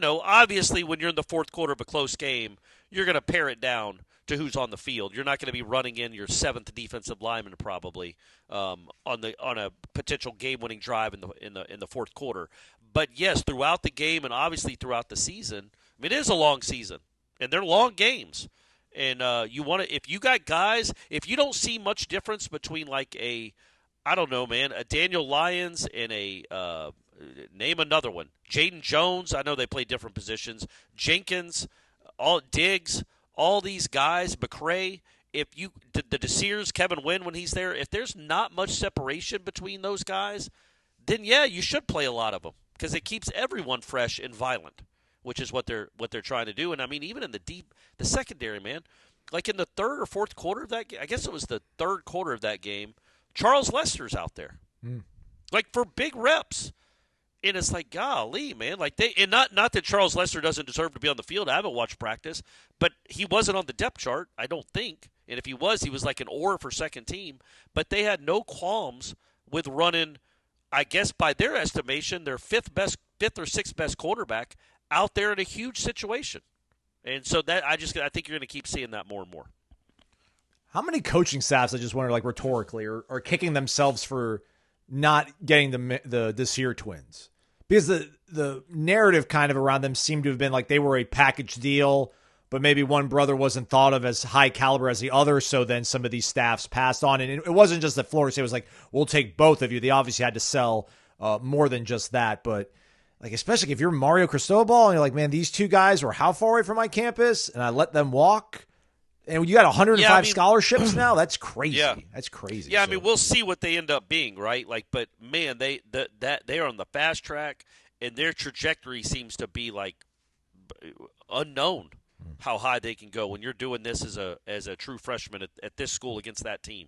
obviously when you're in the fourth quarter of a close game, you're going to pare it down to who's on the field. You're not going to be running in your 7th defensive lineman probably on a potential game-winning drive in the fourth quarter. But yes, throughout the game and obviously throughout the season, I mean, it is a long season and they're long games. And you want to, if you got guys, if you don't see much difference between like a Daniel Lyons and name another one. Jaden Jones, I know they play different positions. Jenkins, Diggs, all these guys, McCray, the Desirs, Kevin Wynn when he's there, if there's not much separation between those guys, then yeah, you should play a lot of them because it keeps everyone fresh and violent, which is what they're trying to do. And I mean, even in the secondary, man, like in the third or fourth quarter of that game, I guess it was the third quarter of that game, Charles Lester's out there, like for big reps. And it's like, golly, man, like not that Charles Lester doesn't deserve to be on the field. I haven't watched practice, but he wasn't on the depth chart, I don't think. And if he was like an oar for second team. But they had no qualms with running, I guess by their estimation, their fifth or sixth best quarterback out there in a huge situation. And so that I think you're going to keep seeing that more and more. How many coaching staffs, I just wonder, like rhetorically, are kicking themselves for not getting the Desir twins? Because the narrative kind of around them seemed to have been like they were a package deal, but maybe one brother wasn't thought of as high caliber as the other, so then some of these staffs passed on. And it wasn't just that Florida State was like, we'll take both of you. They obviously had to sell more than just that. But like, especially if you're Mario Cristobal and you're like, man, these two guys were how far away from my campus, and I let them walk. And you got 105 scholarships now? That's crazy. Yeah. That's crazy. Yeah, I mean, we'll see what they end up being, right? Like, but man, they are on the fast track, and their trajectory seems to be like unknown. How high they can go when you're doing this as a true freshman at this school against that team.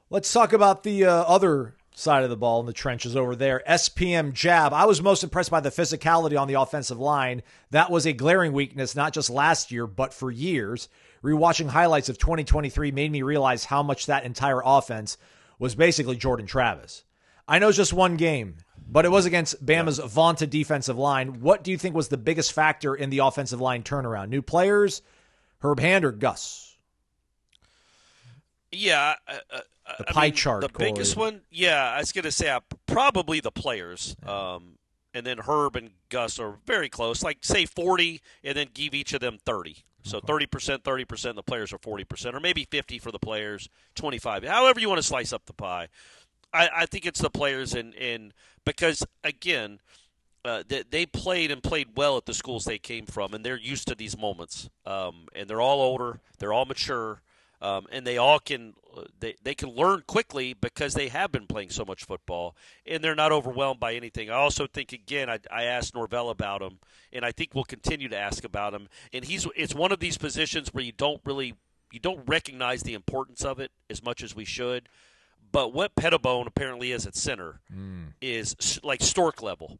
Let's talk about the other side of the ball in the trenches over there. SPM Jab. I was most impressed by the physicality on the offensive line. That was a glaring weakness, not just last year, but for years. Rewatching highlights of 2023 made me realize how much that entire offense was basically Jordan Travis. I know it's just one game, but it was against Bama's vaunted defensive line. What do you think was the biggest factor in the offensive line turnaround? New players, Herb Hand, or Gus? Yeah. The pie chart. The Corey. biggest one, I was going to say probably the players. And then Herb and Gus are very close, like say 40 and then give each of them 30. So 30%, 30%, the players are 40%, or maybe 50 for the players, 25. However you want to slice up the pie. I think it's the players, and because, again, they played well at the schools they came from, and they're used to these moments. And they're all older, they're all mature, and they all can learn quickly because they have been playing so much football, and they're not overwhelmed by anything. I also think, again, I asked Norvell about him, and I think we'll continue to ask about him. And it's one of these positions where you don't recognize the importance of it as much as we should. But what Pettibone apparently is at center is like Stork level.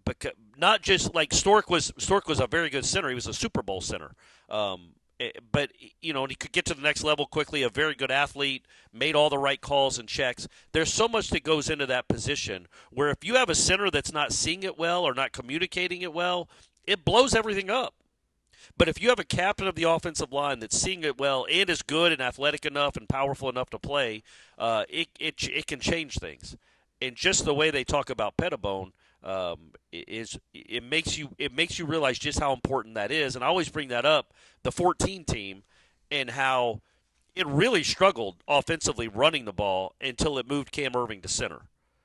Because not just like Stork was a very good center. He was a Super Bowl center. But, and he could get to the next level quickly, a very good athlete, made all the right calls and checks. There's so much that goes into that position where if you have a center that's not seeing it well or not communicating it well, it blows everything up. But if you have a captain of the offensive line that's seeing it well and is good and athletic enough and powerful enough to play, it can change things. And just the way they talk about Pettibone, it makes you realize just how important that is. And I always bring that up, the 14 team, and how it really struggled offensively running the ball until it moved Cam Irving to center.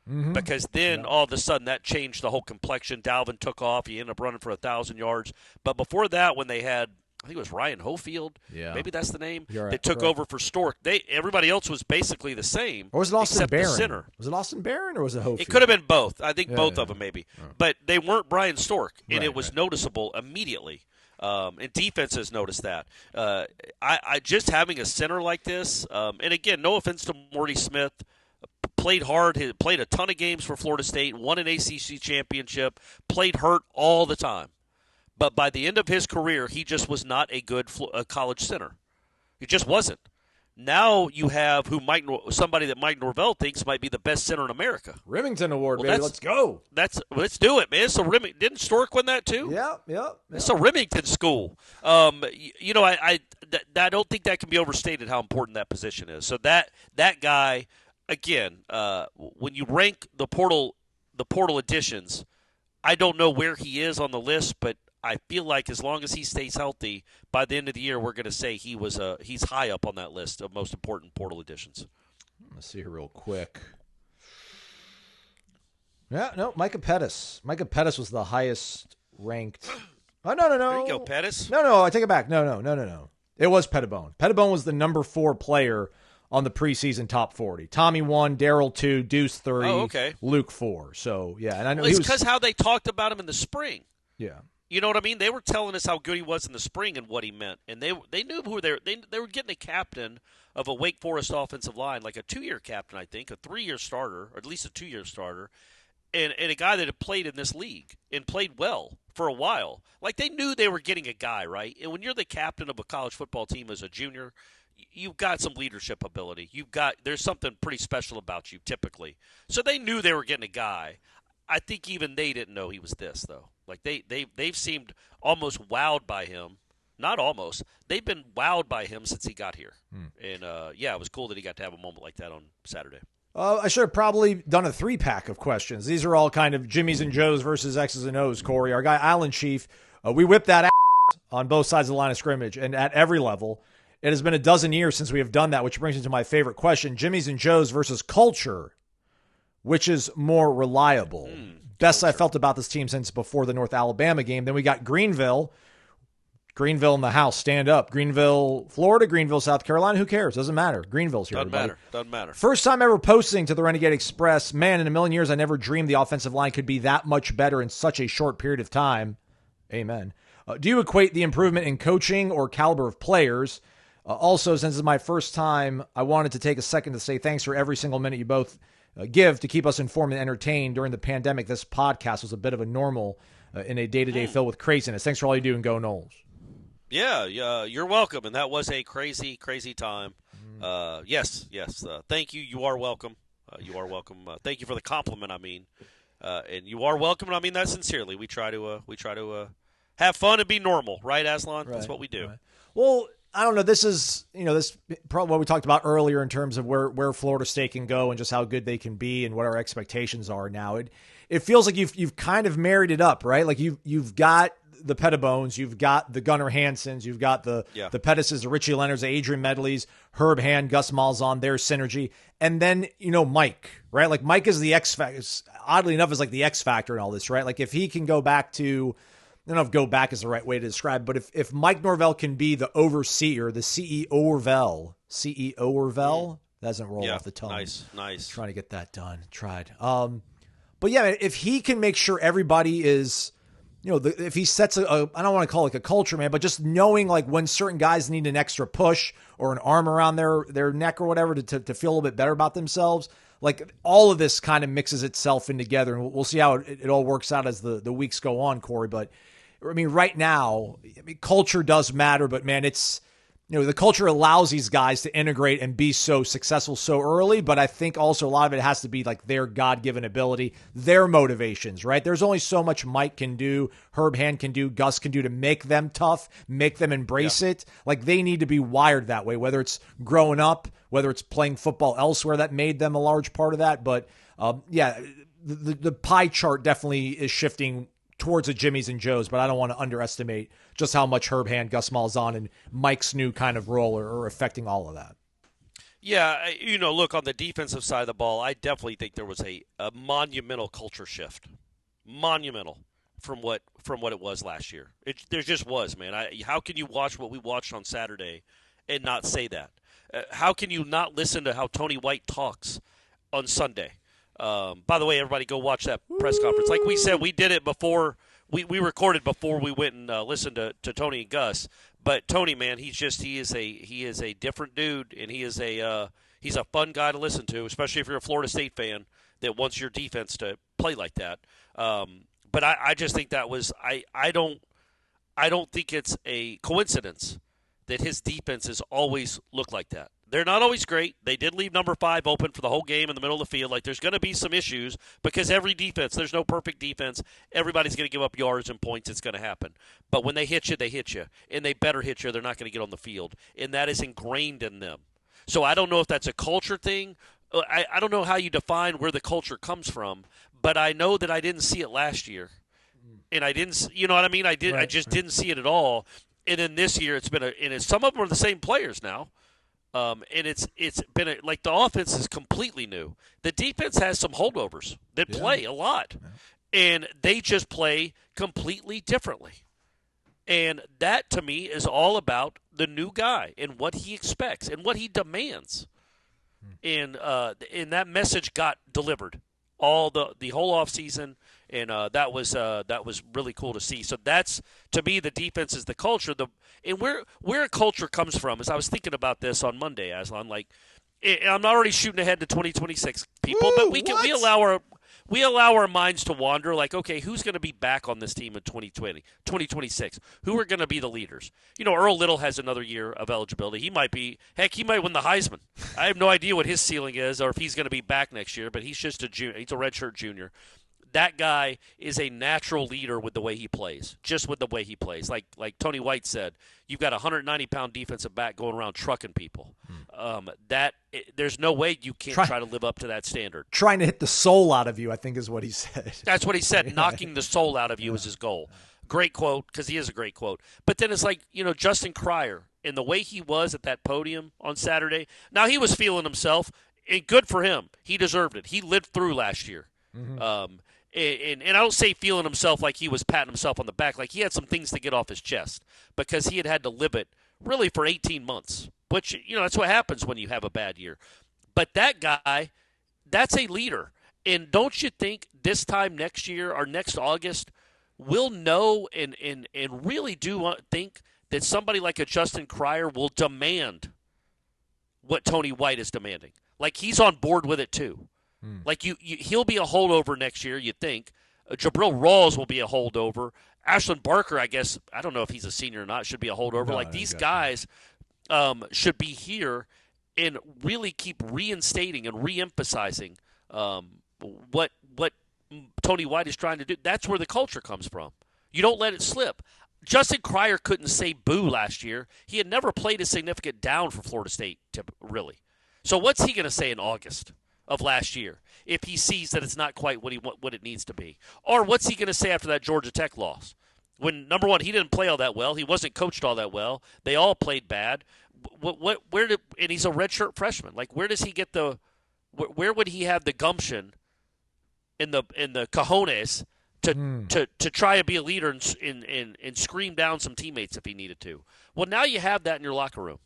Mm-hmm. Because then all of a sudden that changed the whole complexion. Dalvin took off. He ended up running for 1,000 yards. But before that, when they had, I think it was Ryan Hofield, maybe that's the name, that took over for Stork. Everybody else was basically the same. Or was it Austin Barron? The center. Was it Austin Barron or was it Hofield? It could have been both. I think both of them maybe. But they weren't Brian Stork, and it was noticeable immediately. And defenses noticed that. I just having a center like this, and again, no offense to Morty Smith, played hard, played a ton of games for Florida State, won an ACC championship, played hurt all the time. But by the end of his career, he just was not a good college center. He just wasn't. Now you have somebody that Mike Norvell thinks might be the best center in America. Remington Award, baby. Let's go. Let's do it, man. So didn't Stork win that too? Yeah. It's a Remington school. I don't think that can be overstated how important that position is. So that guy, again, when you rank the portal additions, I don't know where he is on the list, but I feel like as long as he stays healthy, by the end of the year, we're going to say he's high up on that list of most important portal additions. Let's see here real quick. Yeah, no, Micah Pettis. Micah Pettis was the highest ranked. Oh, no. There you go, Pettis. No, I take it back. No. It was Pettibone. Pettibone was the number 4 player on the preseason top 40. Tommy 1, Darryl 2, Deuce 3, Luke 4. So, yeah. And I know it's because how they talked about him in the spring. Yeah. You know what I mean? They were telling us how good he was in the spring and what he meant. And they knew who they were getting a captain of a Wake Forest offensive line, like a 2-year captain, I think, a 3-year starter, or at least a 2-year starter, and a guy that had played in this league and played well for a while. Like, they knew they were getting a guy, right? And when you're the captain of a college football team as a junior, you've got some leadership ability. There's something pretty special about you, typically. So they knew they were getting a guy. I think even they didn't know he was this, though. Like, they've seemed almost wowed by him. Not almost. They've been wowed by him since he got here. And, it was cool that he got to have a moment like that on Saturday. I should have probably done a 3-pack of questions. These are all kind of Jimmies and Joes versus X's and O's, Corey. Our guy, Island Chief, we whipped that ass on both sides of the line of scrimmage and at every level. It has been a dozen years since we have done that, which brings me to my favorite question. Jimmies and Joes versus culture. Which is more reliable? Best I felt about this team since before the North Alabama game. Then we got Greenville. Greenville in the house. Stand up. Greenville, Florida. Greenville, South Carolina. Who cares? Doesn't matter. Greenville's here. Doesn't matter. First time ever posting to the Renegade Express. Man, in a million years, I never dreamed the offensive line could be that much better in such a short period of time. Amen. Do you equate the improvement in coaching or caliber of players? Also, since it's my first time, I wanted to take a second to say thanks for every single minute you both give to keep us informed and entertained during the pandemic. This podcast was a bit of a normal in a day-to-day filled with craziness. Thanks for all you do, and go Noles. Yeah, you're welcome, and that was a crazy, crazy time. Yes. Thank you. You are welcome. You are welcome. Thank you for the compliment. I mean, and you are welcome, and I mean that sincerely. We try to have fun and be normal, right, Aslan? Right, that's what we do. Right. Well, I don't know. This is this probably what we talked about earlier in terms of where Florida State can go and just how good they can be and what our expectations are now. It feels like you've kind of married it up, right? Like you've got the Pettibones, you've got the Gunnar Hansons, you've got the Pettises, the Richie Leonards, the Adrian Medleys, Herb Hand, Gus Malzahn, their synergy. And then, Mike, right? Like Mike is the X factor, oddly enough, is like the X factor in all this, right? Like if he can go back to, I don't know if go back is the right way to describe, but if Mike Norvell can be the overseer, the CEO Orvell, that doesn't roll off the tongue. Nice. Trying to get that done. Tried. But yeah, if he can make sure everybody is, if he sets I don't want to call it a culture, man, but just knowing like when certain guys need an extra push or an arm around their neck or whatever to feel a little bit better about themselves, like all of this kind of mixes itself in together, and we'll see how it all works out as the weeks go on, Corey. But I mean, right now, culture does matter, but man, it's, the culture allows these guys to integrate and be so successful so early, but I think also a lot of it has to be like their God-given ability, their motivations, right? There's only so much Mike can do, Herb Hand can do, Gus can do to make them tough, make them embrace it. Like they need to be wired that way, whether it's growing up, whether it's playing football elsewhere that made them a large part of that. But the pie chart definitely is shifting towards the Jimmies and Joes, but I don't want to underestimate just how much Herb Hand, Gus Malzahn, and Mike's new kind of role are affecting all of that. Yeah, look, on the defensive side of the ball, I definitely think there was a monumental culture shift. Monumental from what it was last year. There just was, man. How can you watch what we watched on Saturday and not say that? How can you not listen to how Tony White talks on Sunday? By the way, everybody go watch that press conference. Like we said, we did it before. We recorded before we went and listened to Tony and Gus. But Tony, man, he is a different dude, and he's a fun guy to listen to, especially if you're a Florida State fan that wants your defense to play like that. But I just think that was I don't think it's a coincidence that his defenses always look like that. They're not always great. They did leave number 5 open for the whole game in the middle of the field. Like, there's going to be some issues because every defense, there's no perfect defense. Everybody's going to give up yards and points. It's going to happen. But when they hit you, they hit you. And they better hit you. They're not going to get on the field. And that is ingrained in them. So I don't know if that's a culture thing. I don't know how you define where the culture comes from. But I know that I didn't see it last year. And I didn't, you know what I mean? I just didn't see it at all. And then this year, some of them are the same players now. And it's been like the offense is completely new. The defense has some holdovers that play a lot, and they just play completely differently. And that, to me, is all about the new guy and what he expects and what he demands. And that message got delivered all the whole offseason, and that was really cool to see. So that's, to me, the defense is the culture. And where a culture comes from is, I was thinking about this on Monday, Aslan. Like, I'm already shooting ahead to 2026, people, but we allow our minds to wander. Like, okay, who's going to be back on this team in 2026? Who are going to be the leaders? Earl Little has another year of eligibility. He might win the Heisman. I have no idea what his ceiling is or if he's going to be back next year, but he's just a junior. He's a redshirt junior. That guy is a natural leader with the way he plays, just with the way he plays. Like Tony White said, you've got a 190-pound defensive back going around trucking people. There's no way you can't try to live up to that standard. Trying to hit the soul out of you, I think is what he said. That's what he said. Knocking the soul out of you is his goal. Great quote, because he is a great quote. But then it's like, Justin Cryer, and the way he was at that podium on Saturday. Now, he was feeling himself, and good for him. He deserved it. He lived through last year. Mm-hmm. And I don't say feeling himself like he was patting himself on the back. Like, he had some things to get off his chest because he had to live it really for 18 months. Which, that's what happens when you have a bad year. But that guy, that's a leader. And don't you think this time next year or next August, we'll know and really do think that somebody like a Justin Cryer will demand what Tony White is demanding? Like, he's on board with it too. Like he'll be a holdover next year, you'd think. Jabril Rawls will be a holdover. Ashland Barker, I guess, I don't know if he's a senior or not, should be a holdover. No, these guys should be here and really keep reinstating and reemphasizing what Tony White is trying to do. That's where the culture comes from. You don't let it slip. Justin Cryer couldn't say boo last year. He had never played a significant down for Florida State, really. So what's he going to say in August of last year if he sees that it's not quite what it needs to be? Or what's he going to say after that Georgia Tech loss? When, number one, he didn't play all that well. He wasn't coached all that well. They all played bad. And he's a redshirt freshman. Like, where does he get where would he have the gumption in the cojones to try to be a leader and scream down some teammates if he needed to? Well, now you have that in your locker room.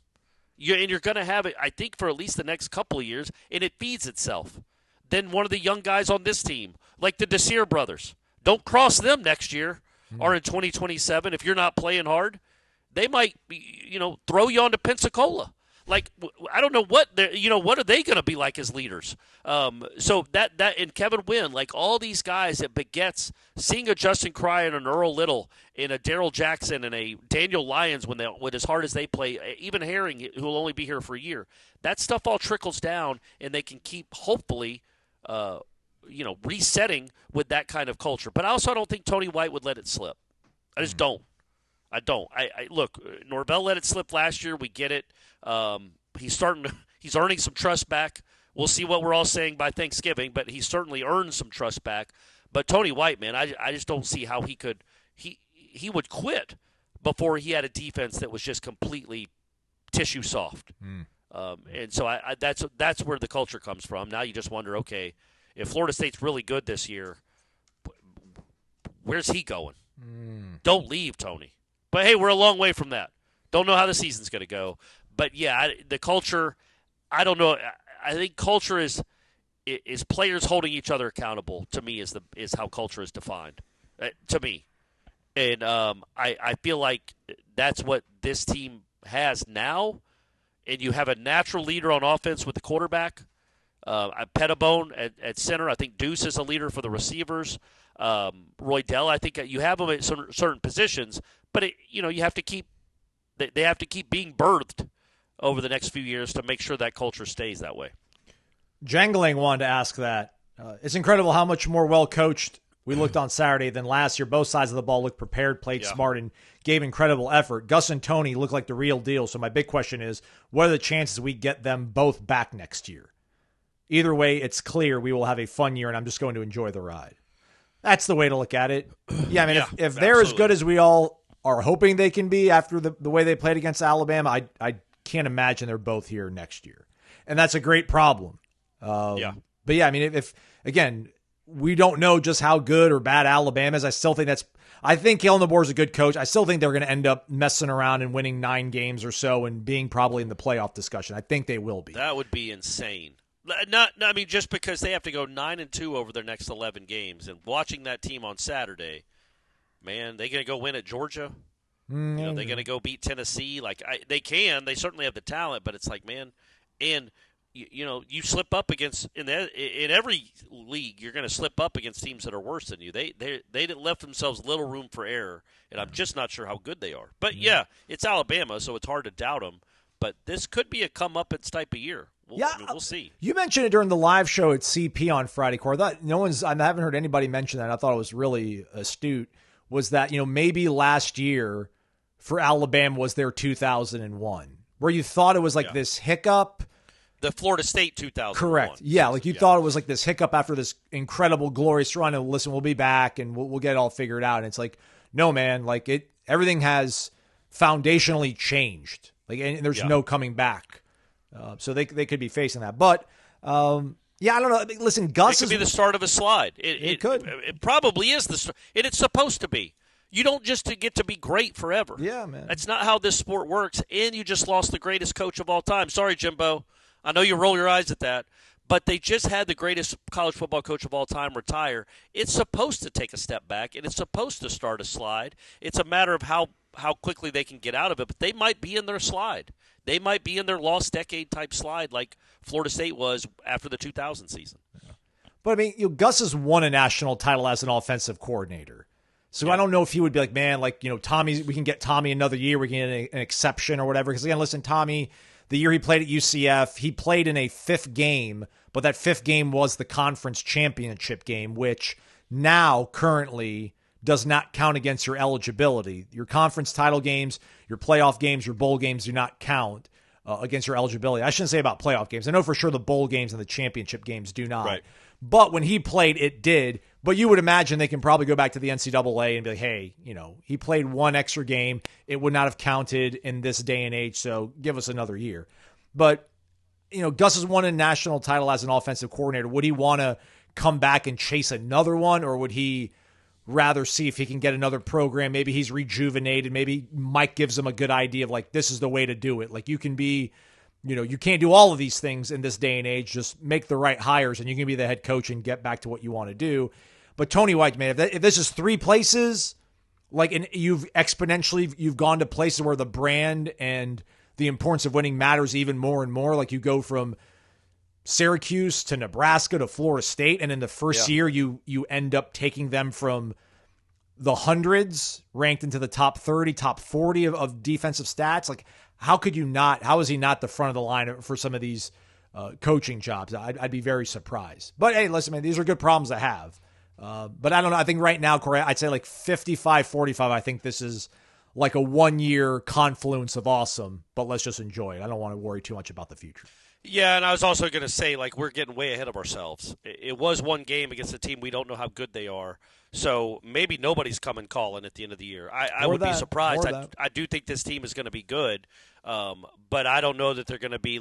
You're going to have it, I think, for at least the next couple of years, and it feeds itself. Then one of the young guys on this team, like the Desir brothers, don't cross them next year or in 2027 if you're not playing hard. They might, throw you onto Pensacola. Like, I don't know what are they going to be like as leaders? So that and Kevin Wynn, like all these guys, it begets seeing a Justin Cryer and an Earl Little and a Daryl Jackson and a Daniel Lyons with as hard as they play, even Herring, who will only be here for a year. That stuff all trickles down, and they can keep hopefully, resetting with that kind of culture. But I don't think Tony White would let it slip. I just don't. I don't. Look, Norvell let it slip last year. We get it. He's earning some trust back. We'll see what we're all saying by Thanksgiving, but he certainly earned some trust back. But Tony White, man, I just don't see how he could. He would quit before he had a defense that was just completely tissue soft. And so that's where the culture comes from. Now you just wonder, okay, if Florida State's really good this year, where's he going? Don't leave, Tony. But, hey, we're a long way from that. Don't know how the season's going to go. But, yeah, the culture, I don't know. I think culture is players holding each other accountable, to me, is how culture is defined, to me. And I feel like that's what this team has now. And you have a natural leader on offense with the quarterback. Pettibone at center. I think Deuce is a leader for the receivers. Roy Dell, I think you have them at certain positions, but you have to keep they have to keep being birthed over the next few years to make sure that culture stays that way. Jangling wanted to ask that. It's incredible how much more well coached we looked on Saturday than last year. Both sides of the ball looked prepared, played smart, and gave incredible effort. Gus and Tony look like the real deal. So my big question is, what are the chances we get them both back next year? Either way, it's clear we will have a fun year, and I'm just going to enjoy the ride. That's the way to look at it. Yeah, I mean, if they're as good as we all are hoping they can be after the way they played against Alabama, I can't imagine they're both here next year. And that's a great problem. But yeah, I mean, if again, we don't know just how good or bad Alabama is. I think Kalen DeBoer is a good coach. I still think they're going to end up messing around and winning 9 games or so and being probably in the playoff discussion. I think they will be. That would be insane. Just because they have to go 9-2 over their next 11 games, and watching that team on Saturday, man, they going to go win at Georgia. They're going to go beat Tennessee. They can. They certainly have the talent, but it's like, man, and you slip up against in every league, you're going to slip up against teams that are worse than you. They left themselves little room for error, and I'm just not sure how good they are. But yeah, it's Alabama, so it's hard to doubt them. But this could be a come-uppance type of year. We'll see. You mentioned it during the live show at CP on Friday, Corey. I haven't heard anybody mention that. I thought it was really astute. Was that maybe last year for Alabama was their 2001, where you thought it was like this hiccup. The Florida State 2001. Correct. Yeah, like you thought it was like this hiccup after this incredible, glorious run. And listen, we'll be back and we'll get it all figured out. And it's like, no, man, like everything has foundationally changed. Like, and there's no coming back. So they could be facing that. But, I don't know. Listen, Gus could be the start of a slide. It could. It probably is the start. And it's supposed to be. You don't just get to be great forever. Yeah, man. That's not how this sport works. And you just lost the greatest coach of all time. Sorry, Jimbo. I know you roll your eyes at that. But they just had the greatest college football coach of all time retire. It's supposed to take a step back, and it's supposed to start a slide. It's a matter of how quickly they can get out of it. But they might be in their slide. They might be in their lost decade type slide like Florida State was after the 2000 season. But I mean, Gus has won a national title as an offensive coordinator. So I don't know if he would be like, man, Tommy, we can get Tommy another year. We can get an exception or whatever. Because again, listen, Tommy, the year he played at UCF, he played in a 5th game, but that 5th game was the conference championship game, which now currently does not count against your eligibility. Your conference title games, your playoff games, your bowl games do not count against your eligibility. I shouldn't say about playoff games. I know for sure the bowl games and the championship games do not. Right. But when he played, it did. But you would imagine they can probably go back to the NCAA and be like, hey, he played one extra game. It would not have counted in this day and age, so give us another year. But, Gus has won a national title as an offensive coordinator. Would he want to come back and chase another one, or would he rather see if he can get another program? Maybe he's rejuvenated. Maybe Mike gives him a good idea of, this is the way to do it. You can be... you can't do all of these things in this day and age. Just make the right hires, and you can be the head coach and get back to what you want to do. But Tony White, man, if this is 3 places, and you've gone to places where the brand and the importance of winning matters even more and more. You go from Syracuse to Nebraska to Florida State, and in the first year you end up taking them from the hundreds ranked into the top 30, top 40 of defensive stats. How could you not? How is he not the front of the line for some of these coaching jobs? I'd be very surprised. But hey, listen, man, these are good problems to have. But I don't know. I think right now, Corey, I'd say 55-45. I think this is a 1-year confluence of awesome, but let's just enjoy it. I don't want to worry too much about the future. Yeah, and I was also going to say, we're getting way ahead of ourselves. It was one game against a team we don't know how good they are. So maybe nobody's coming calling at the end of the year. I would be surprised. I do think this team is going to be good, but I don't know that they're going to be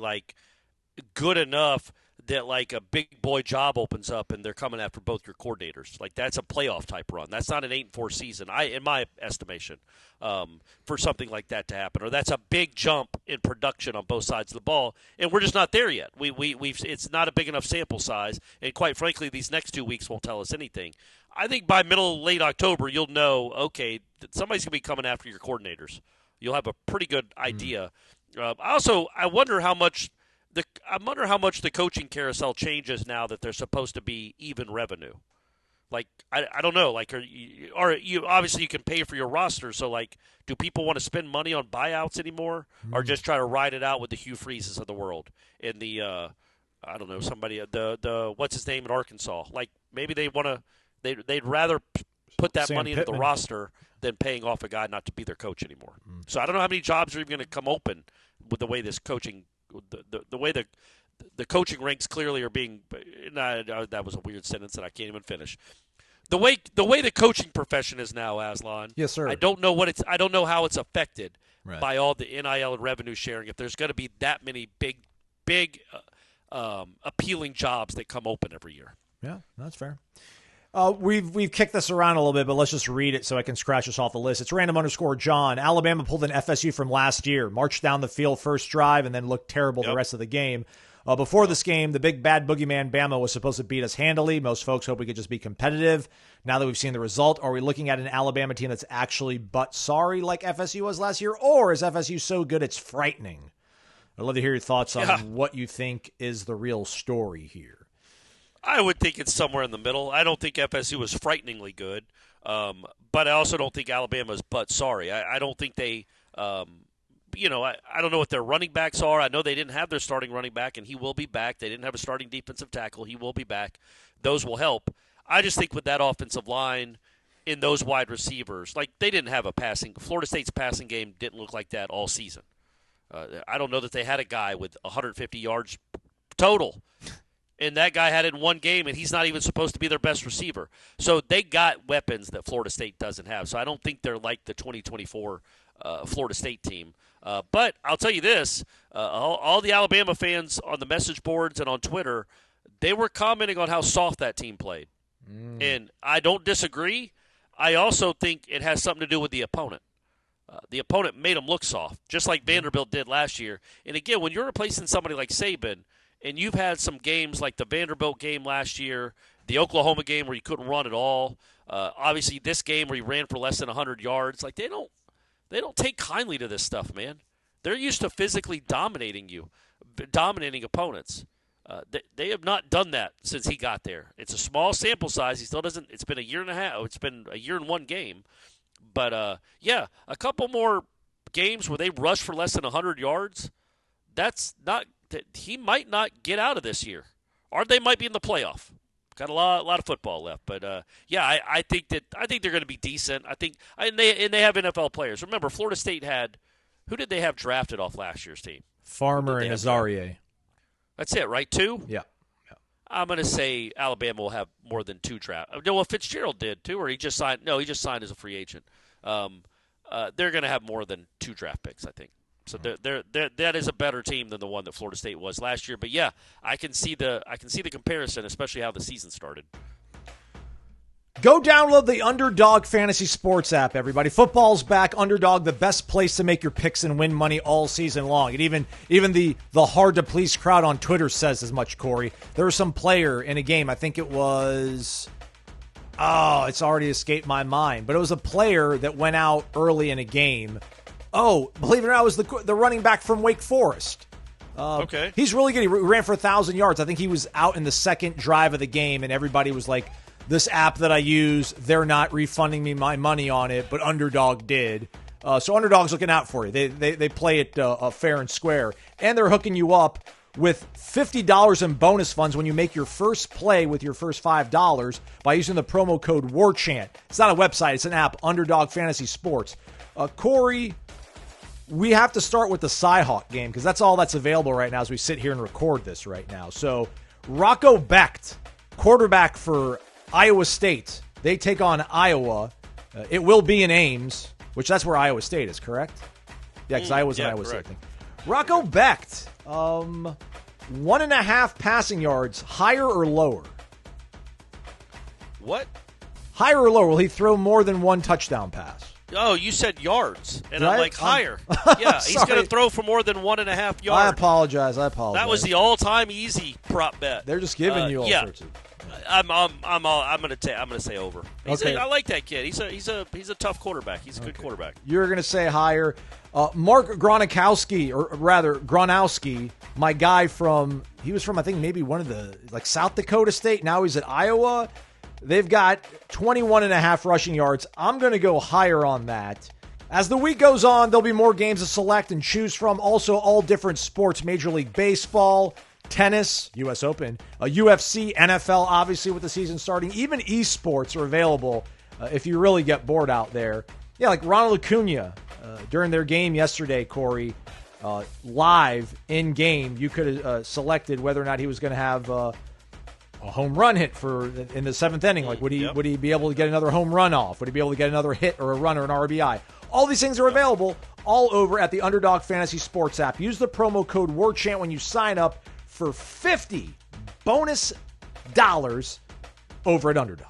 good enough that a big boy job opens up and they're coming after both your coordinators. That's a playoff type run. That's not an 8-4 season, in my estimation, for something like that to happen. Or that's a big jump in production on both sides of the ball, and we're just not there yet. It's not a big enough sample size, and quite frankly, these next 2 weeks won't tell us anything. I think by late October, you'll know, okay, that somebody's going to be coming after your coordinators. You'll have a pretty good idea. I wonder how much the coaching carousel changes now that they're supposed to be even revenue. I don't know. You obviously you can pay for your roster. So do people want to spend money on buyouts anymore, or just try to ride it out with the Hugh Freezes of the world and the I don't know, somebody the what's his name in Arkansas? Maybe they want to. They'd rather put that money into the roster than paying off a guy not to be their coach anymore. So I don't know how many jobs are even going to come open with the way this coaching, the way the coaching ranks clearly are being. That was a weird sentence that I can't even finish. The way the coaching profession is now, Aslan. Yes, sir. I don't know how it's affected by all the NIL and revenue sharing. If there's going to be that many big appealing jobs that come open every year. Yeah, that's fair. We've kicked this around a little bit, but let's just read it so I can scratch this off the list. It's random_John. Alabama pulled an FSU from last year, marched down the field first drive, and then looked terrible the rest of the game. Before this game, the big bad boogeyman Bama was supposed to beat us handily. Most folks hope we could just be competitive. Now that we've seen the result, are we looking at an Alabama team that's actually but sorry like FSU was last year, or is FSU so good it's frightening? I'd love to hear your thoughts on what you think is the real story here. I would think it's somewhere in the middle. I don't think FSU was frighteningly good, but I also don't think Alabama's but sorry. I don't think they, I don't know what their running backs are. I know they didn't have their starting running back, and he will be back. They didn't have a starting defensive tackle. He will be back. Those will help. I just think with that offensive line in those wide receivers, they didn't have a passing. Florida State's passing game didn't look like that all season. I don't know that they had a guy with 150 yards total. And that guy had it in one game, and he's not even supposed to be their best receiver. So they got weapons that Florida State doesn't have. So I don't think they're like the 2024 Florida State team. But I'll tell you this, all the Alabama fans on the message boards and on Twitter, they were commenting on how soft that team played. And I don't disagree. I also think it has something to do with the opponent. The opponent made them look soft, just like Vanderbilt did last year. And again, when you're replacing somebody like Saban, and you've had some games like the Vanderbilt game last year, the Oklahoma game where you couldn't run at all. Obviously, this game where he ran for less than 100 yards. They don't take kindly to this stuff, man. They're used to physically dominating you, dominating opponents. They have not done that since he got there. It's a small sample size. He still doesn't. It's been a year and a half. It's been a year and one game. But, a couple more games where they rush for less than 100 yards, he might not get out of this year. Or they might be in the playoff. Got a lot of football left. But, I think they're going to be decent. And they have NFL players. Remember, Florida State who did they have drafted off last year's team? Farmer and Azaria. That's it, right? 2? Yeah. I'm going to say Alabama will have more than 2 drafts. Well, Fitzgerald did, too, or he just signed. No, he just signed as a free agent. They're going to have more than 2 draft picks, I think. So that is a better team than the one that Florida State was last year. But, yeah, I can see the comparison, especially how the season started. Go download the Underdog Fantasy Sports app, everybody. Football's back. Underdog, the best place to make your picks and win money all season long. And even the hard-to-please crowd on Twitter says as much, Corey. There was some player in a game, I think it was... Oh, it's already escaped my mind. But it was a player that went out early in a game. Oh, believe it or not, it was the running back from Wake Forest. Okay. He's really good. He ran for 1,000 yards. I think he was out in the second drive of the game, and everybody was like, this app that I use, they're not refunding me my money on it, but Underdog did. So Underdog's looking out for you. They play it fair and square. And they're hooking you up with $50 in bonus funds when you make your first play with your first $5 by using the promo code WARCHANT. It's not a website. It's an app, Underdog Fantasy Sports. Corey, we have to start with the Cy-Hawk game because that's all that's available right now as we sit here and record this right now. So Rocco Becht, quarterback for Iowa State. They take on Iowa. It will be in Ames, which that's where Iowa State is, correct? Yeah, because Iowa's in Iowa State, I think. Rocco Becht, 1.5 passing yards, higher or lower? What? Higher or lower? Will he throw more than one touchdown pass? Oh, you said yards, and Did I'm I? like higher. Yeah, he's going to throw for more than 1.5 yards. I apologize. That was the all-time easy prop bet. They're just giving you all sorts of. I'm gonna say over. Okay. I like that kid. He's a tough quarterback. He's a good quarterback. You're gonna say higher. Mark Gronowski, or rather Gronowski, my guy he was from I think maybe one of the South Dakota State. Now he's at Iowa. They've got 21.5 rushing yards. I'm gonna go higher on that. As the week goes on, there'll be more games to select and choose from. Also, all different sports: Major League Baseball, tennis, U.S. Open, UFC, NFL, obviously with the season starting. Even esports are available if you really get bored out there. Yeah, like Ronald Acuna during their game yesterday, Corey, live in-game, you could have selected whether or not he was going to have a home run hit in the 7th inning. Like, would he be able to get another home run off? Would he be able to get another hit or a run or an RBI? All these things are available all over at the Underdog Fantasy Sports app. Use the promo code WARCHANT when you sign up for 50 bonus dollars over at Underdog.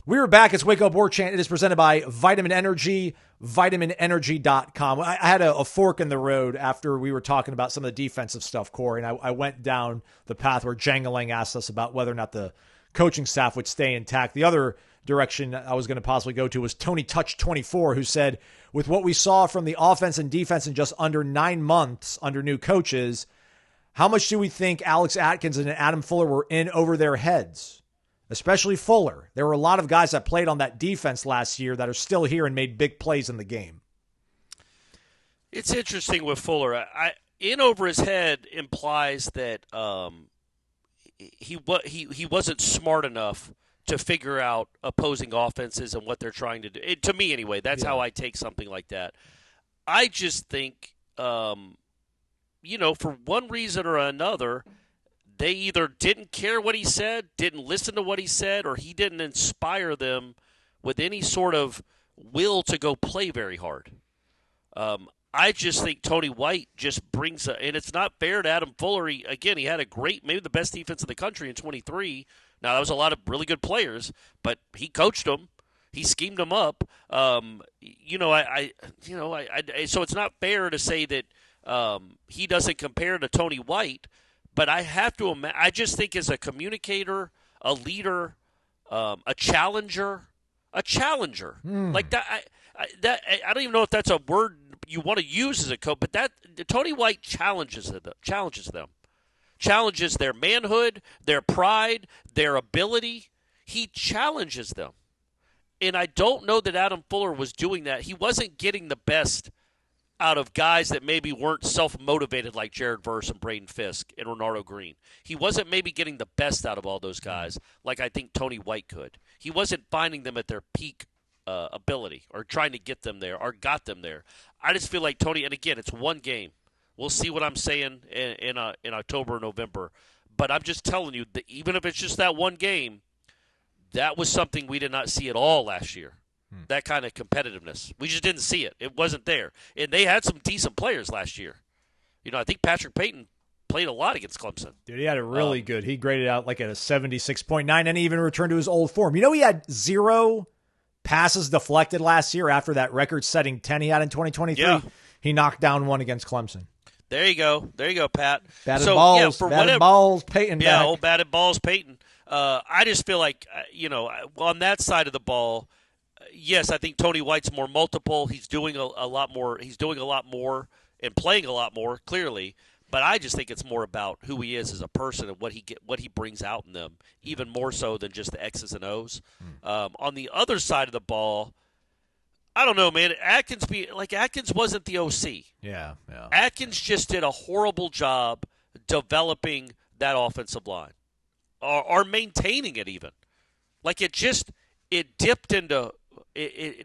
We're back. It's Wake Up Warchant. It is presented by Vitamin Energy, vitaminenergy.com. I had a fork in the road after we were talking about some of the defensive stuff, Corey, and I went down the path where Jangalang asked us about whether or not the coaching staff would stay intact. The other direction I was going to possibly go to was Tony Touch24, who said, with what we saw from the offense and defense in just under 9 months under new coaches, how much do we think Alex Atkins and Adam Fuller were in over their heads? Especially Fuller. There were a lot of guys that played on that defense last year that are still here and made big plays in the game. It's interesting with Fuller. In over his head implies that he wasn't smart enough to figure out opposing offenses and what they're trying to do. To me, anyway, that's how I take something like that. I just think, for one reason or another, they either didn't care what he said, didn't listen to what he said, or he didn't inspire them with any sort of will to go play very hard. I just think Tony White just brings and it's not fair to Adam Fuller. He had a great, maybe the best defense in the country in 23. Now, that was a lot of really good players, but he coached them. He schemed them up. So it's not fair to say that he doesn't compare to Tony White, but I have to imagine, I just think as a communicator, a leader, a challenger, like that. I don't even know if that's a word to use as a coach, but Tony White challenges them, challenges their manhood, their pride, their ability. He challenges them. And I don't know that Adam Fuller was doing that. He wasn't getting the best out of guys that maybe weren't self-motivated like Jared Verse and Braden Fisk and Ronaldo Green. He wasn't maybe getting the best out of all those guys like I think Tony White could. He wasn't finding them at their peak ability or trying to get them there or got them there. I just feel like Tony, and again, it's one game. We'll see what I'm saying in October or November. But I'm just telling you that even if it's just that one game, that was something we did not see at all last year. That kind of competitiveness. We just didn't see it. It wasn't there. And they had some decent players last year. I think Patrick Payton played a lot against Clemson. Dude, he had it really good. He graded out like at a 76.9 and he even returned to his old form. He had 0 passes deflected last year after that record-setting 10 he had in 2023. Yeah. He knocked down one against Clemson. There you go, Pat. Batted balls, Peyton. Yeah, back. Old batted balls, Peyton. I just feel like, on that side of the ball, yes, I think Tony White's more multiple. He's doing a lot more. He's doing a lot more and playing a lot more, clearly. But I just think it's more about who he is as a person and what he brings out in them, even more so than just the X's and O's. On the other side of the ball, I don't know, man. Atkins wasn't the OC. Yeah. Atkins just did a horrible job developing that offensive line, or maintaining it even. Like it dipped into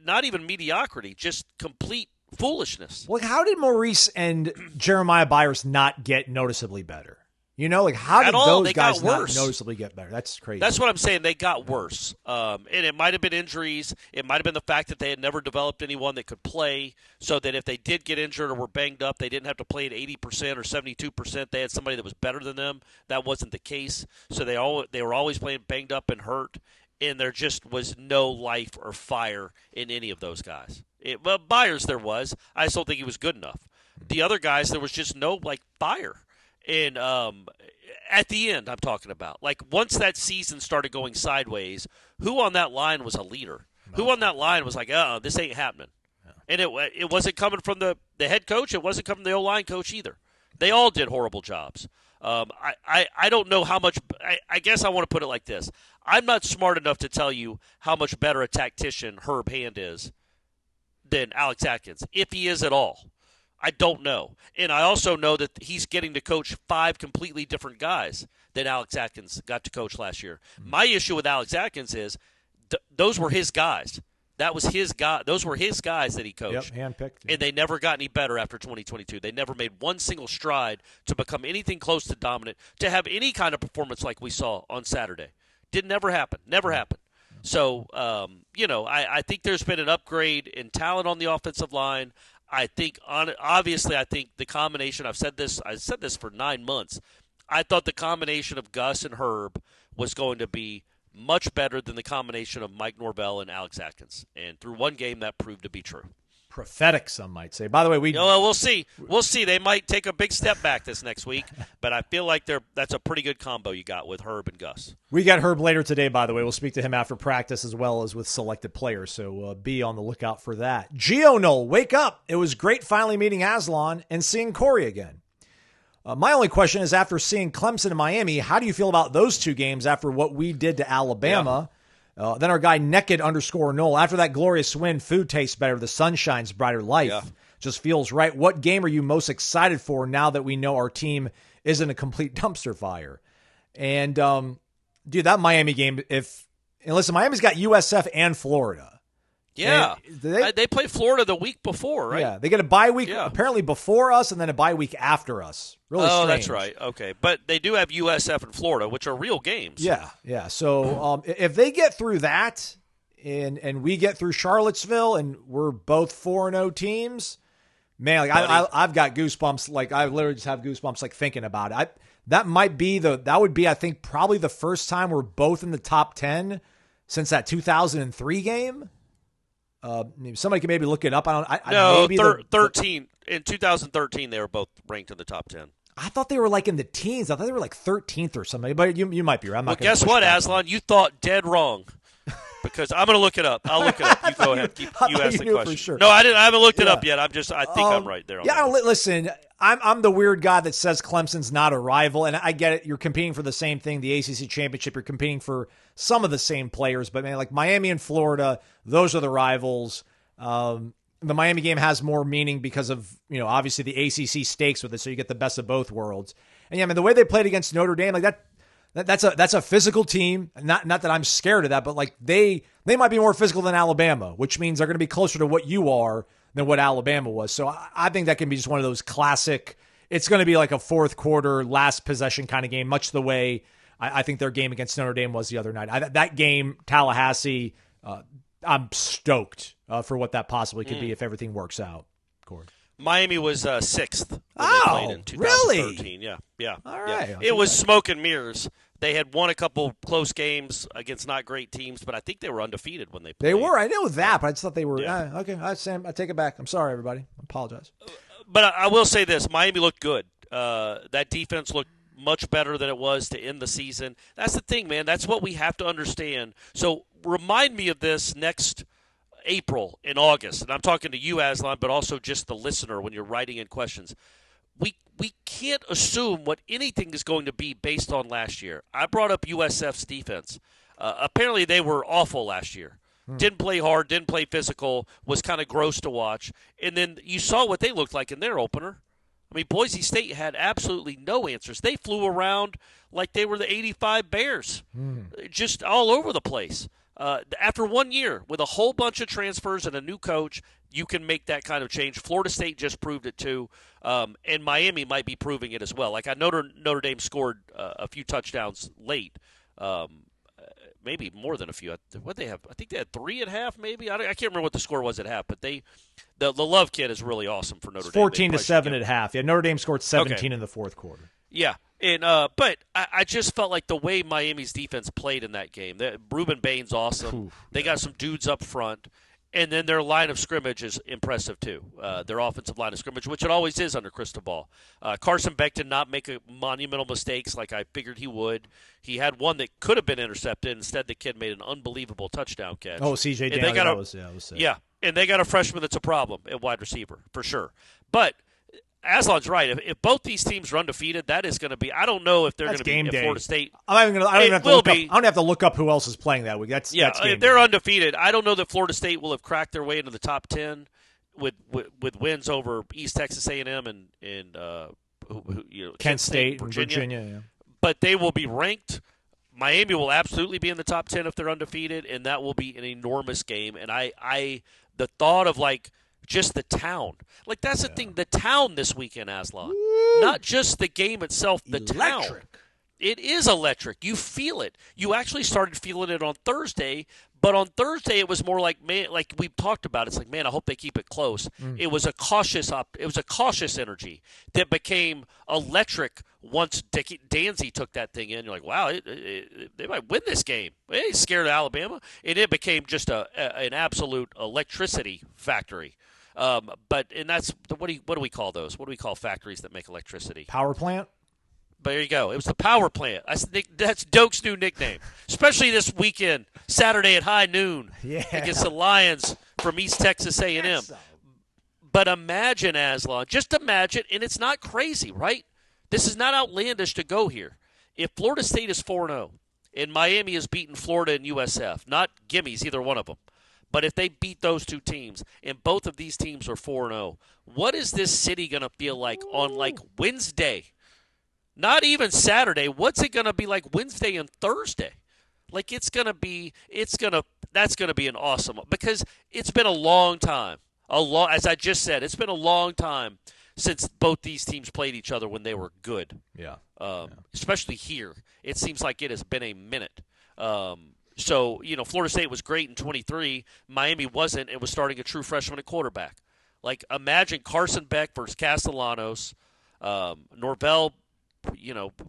not even mediocrity, just complete foolishness. Well, how did Maurice and Jeremiah Byers not get noticeably better? How did those guys not noticeably get better? That's crazy. That's what I'm saying. They got worse. And it might have been injuries. It might have been the fact that they had never developed anyone that could play, so that if they did get injured or were banged up, they didn't have to play at 80% or 72%. They had somebody that was better than them. That wasn't the case. So they were always playing banged up and hurt, and there just was no life or fire in any of those guys. Byers there was. I still think he was good enough. The other guys, there was just no, fire. And at the end, I'm talking about. Once that season started going sideways, who on that line was a leader? No. Who on that line was like, this ain't happening? No. And it wasn't coming from the head coach. It wasn't coming from the O-line coach either. They all did horrible jobs. I don't know how much – I guess I want to put it like this. I'm not smart enough to tell you how much better a tactician Herb Hand is than Alex Atkins, if he is at all. I don't know. And I also know that he's getting to coach 5 completely different guys than Alex Atkins got to coach last year. Mm-hmm. My issue with Alex Atkins is those were his guys. That was his guy. Those were his guys that he coached. Yep, handpicked. And they never got any better after 2022. They never made one single stride to become anything close to dominant, to have any kind of performance like we saw on Saturday. Didn't ever happen. Never happened. So, I think there's been an upgrade in talent on the offensive line. I think, obviously, I think the combination, I've said this for 9 months. I thought the combination of Gus and Herb was going to be much better than the combination of Mike Norvell and Alex Atkins. And through one game, that proved to be true. Prophetic, some might say. By the way, we'll see. We'll see. They might take a big step back this next week, but I feel like that's a pretty good combo you got with Herb and Gus. We got Herb later today, by the way. We'll speak to him after practice as well as with selected players, so be on the lookout for that. Nole, wake up. It was great finally meeting Aslan and seeing Corey again. My only question is, after seeing Clemson and Miami, how do you feel about those 2 games after what we did to Alabama? Yeah. Then our guy Naked_Nole. After that glorious win, food tastes better. The sun shines brighter. Life just feels right. What game are you most excited for now that we know our team isn't a complete dumpster fire? And, dude, that Miami game, listen, Miami's got USF and Florida. Yeah, they played Florida the week before, right? Yeah, they get a bye week apparently before us and then a bye week after us. Really strange. That's right. Okay, but they do have USF and Florida, which are real games. Yeah. So if they get through that and we get through Charlottesville and we're both 4-0 teams, man, I've got goosebumps. I literally just have goosebumps thinking about it. That would be I think probably the first time we're both in the top 10 since that 2003 game. Somebody can maybe look it up. 13. In 2013, they were both ranked in the top 10. I thought they were in the teens. I thought they were 13th or something. But you might be right. Well, guess what, Aslan? You thought dead wrong. because I'm going to look it up. I'll look it up. You go ahead. You ask the question. For sure. No, I didn't. I haven't looked it up yet. I think I'm right there. Listen, I'm the weird guy that says Clemson's not a rival, and I get it. You're competing for the same thing, the ACC championship. You're competing for some of the same players, but man, like Miami and Florida, those are the rivals. The Miami game has more meaning because of, obviously the ACC stakes with it, so you get the best of both worlds. And yeah, I mean, the way they played against Notre Dame, like that's a physical team. Not that I'm scared of that, but like they might be more physical than Alabama, which means they're going to be closer to what you are than what Alabama was. So I think that can be just one of those classic, it's going to be like a fourth quarter, last possession kind of game, much the way I think their game against Notre Dame was the other night. That game, Tallahassee, I'm stoked for what that possibly could be if everything works out. Cord. Miami was sixth when they played in 2013. Really? Yeah. All right. Yeah. It was smoke and mirrors. They had won a couple close games against not great teams, but I think they were undefeated when they played. They were. I know that, but I just thought they were. Yeah. Okay, Sam, I take it back. I'm sorry, everybody. I apologize. But I will say this. Miami looked good. That defense looked much better than it was to end the season. That's the thing, man. That's what we have to understand. So remind me of this next April and August. And I'm talking to you, Aslan, but also just the listener when you're writing in questions. We can't assume what anything is going to be based on last year. I brought up USF's defense. Apparently they were awful last year. Didn't play hard, didn't play physical, was kind of gross to watch. And then you saw what they looked like in their opener. I mean, Boise State had absolutely no answers. They flew around like they were the 85 Bears, just all over the place. After 1 year, with a whole bunch of transfers and a new coach, you can make that kind of change. Florida State just proved it too, and Miami might be proving it as well. Like Notre Dame scored a few touchdowns late, maybe more than a few. What they have? I think they had 3 at half. Maybe I can't remember what the score was at half. But the Love kid is really awesome for Notre Dame. 14-7 at half. Yeah, Notre Dame scored 17 in the fourth quarter. Yeah. And but I just felt like the way Miami's defense played in that game, Reuben Bain's awesome. They got some dudes up front, and then their line of scrimmage is impressive too. Their offensive line of scrimmage, which it always is under Cristobal. Carson Beck did not make monumental mistakes like I figured he would. He had one that could have been intercepted. Instead, the kid made an unbelievable touchdown catch. Oh, C.J. Daniels, that was sick. Yeah, and they got a freshman that's a problem at wide receiver for sure. But Aslan's right. If both these teams are undefeated, that is going to be. I don't know if they're going to be at Florida State. I don't even have to look up who else is playing that week. That's game if they're undefeated, I don't know that Florida State will have cracked their way into the top 10 with wins over East Texas A&M and Kent State, Virginia. Yeah. But they will be ranked. Miami will absolutely be in the top 10 if they're undefeated, and that will be an enormous game. And the thought of just the town. Like, that's the thing. The town this weekend, Aslan. Woo! Not just the game itself, the town. It is electric. You feel it. You actually started feeling it on Thursday, but on Thursday it was more like, man, like we've talked about. It's like, man, I hope they keep it close. It was a cautious energy that became electric once Danzy took that thing in. You're like, wow, they might win this game. They scared of Alabama, and it became just an absolute electricity factory. But that's what do we call those? What do we call factories that make electricity? Power plant. But there you go. It was the power plant. That's Doak's new nickname, especially this weekend, Saturday at high noon against the Lions from East Texas A&M. But imagine, Aslan, just imagine, and it's not crazy, right? This is not outlandish to go here. If Florida State is 4-0 and Miami has beaten Florida and USF, not gimmies, either one of them, but if they beat those two teams and both of these teams are 4-0, what is this city going to feel like on Wednesday? Not even Saturday. What's it going to be like Wednesday and Thursday? That's going to be an awesome, because it's been a long time. As I just said, it's been a long time since both these teams played each other when they were good. Yeah. Especially here. It seems like it has been a minute. So, Florida State was great in 23. Miami wasn't. It was starting a true freshman at quarterback. Like, imagine Carson Beck versus Castellanos, Norvell,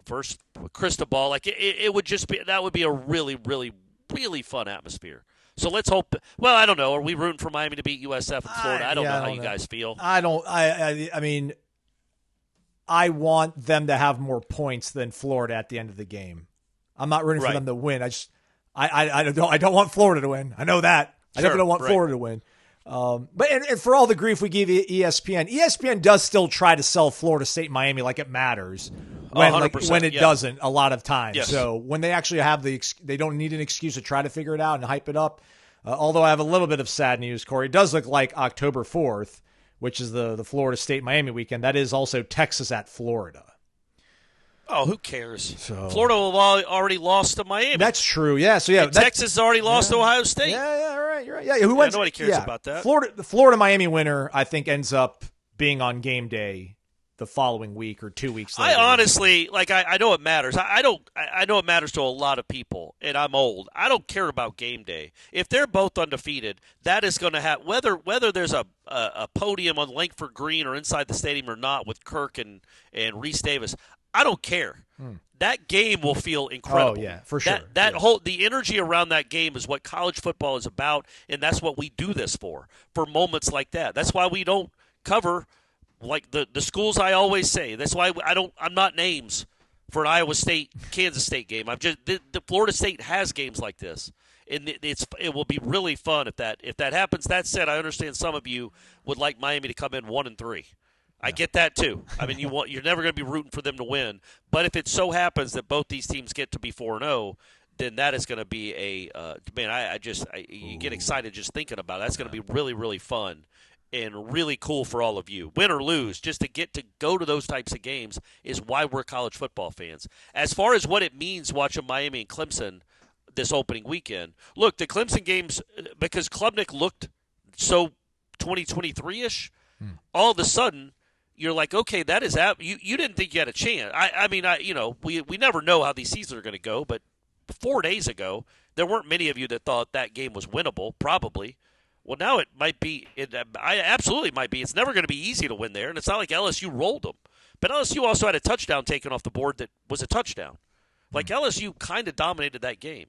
versus Cristobal. Like, it would just be – that would be a really, really, really fun atmosphere. So let's hope – well, I don't know. Are we rooting for Miami to beat USF in Florida? I don't know how you guys feel. I mean, I want them to have more points than Florida at the end of the game. I'm not rooting for them to win. I don't want Florida to win. I know that. I definitely don't want Florida to win. But for all the grief we give ESPN does still try to sell Florida State and Miami like it matters when it doesn't a lot of times. Yes. So when they actually have they don't need an excuse to try to figure it out and hype it up. Although I have a little bit of sad news, Corey. It does look like October 4th, which is the Florida State Miami weekend. That is also Texas at Florida. Oh, who cares? So, Florida already lost to Miami. That's true. Yeah. So Texas has already lost to Ohio State. Yeah. Right. You're right. Yeah. Who wins? Nobody cares about that. The Florida Miami winner, I think, ends up being on game day the following week or 2 weeks later. I honestly, I know it matters. I know it matters to a lot of people, and I'm old. I don't care about game day. If they're both undefeated, that is going to have whether there's a podium on Langford Green or inside the stadium or not with Kirk and Reese Davis. I don't care. That game will feel incredible. Oh yeah, for sure. The energy around that game is what college football is about, and that's what we do this for moments like that. That's why we don't cover like the schools I always say. That's why I'm not names for an Iowa State Kansas State game. The Florida State has games like this. And it will be really fun if that happens. That said, I understand some of you would like Miami to come in 1-3. I get that too. I mean, you're never going to be rooting for them to win, but if it so happens that both these teams get to be 4-0, then that is going to be you get excited just thinking about it. That's going to be really, really fun and really cool for all of you. Win or lose, just to get to go to those types of games is why we're college football fans. As far as what it means watching Miami and Clemson this opening weekend, look, the Clemson games, because Klubnik looked so 2023-ish, all of a sudden you're like, okay, that is out. You didn't think you had a chance. We never know how these seasons are going to go, but 4 days ago, there weren't many of you that thought that game was winnable, probably. Well, now it might be. I absolutely might be. It's never going to be easy to win there, and it's not like LSU rolled them. But LSU also had a touchdown taken off the board that was a touchdown. Like LSU kind of dominated that game.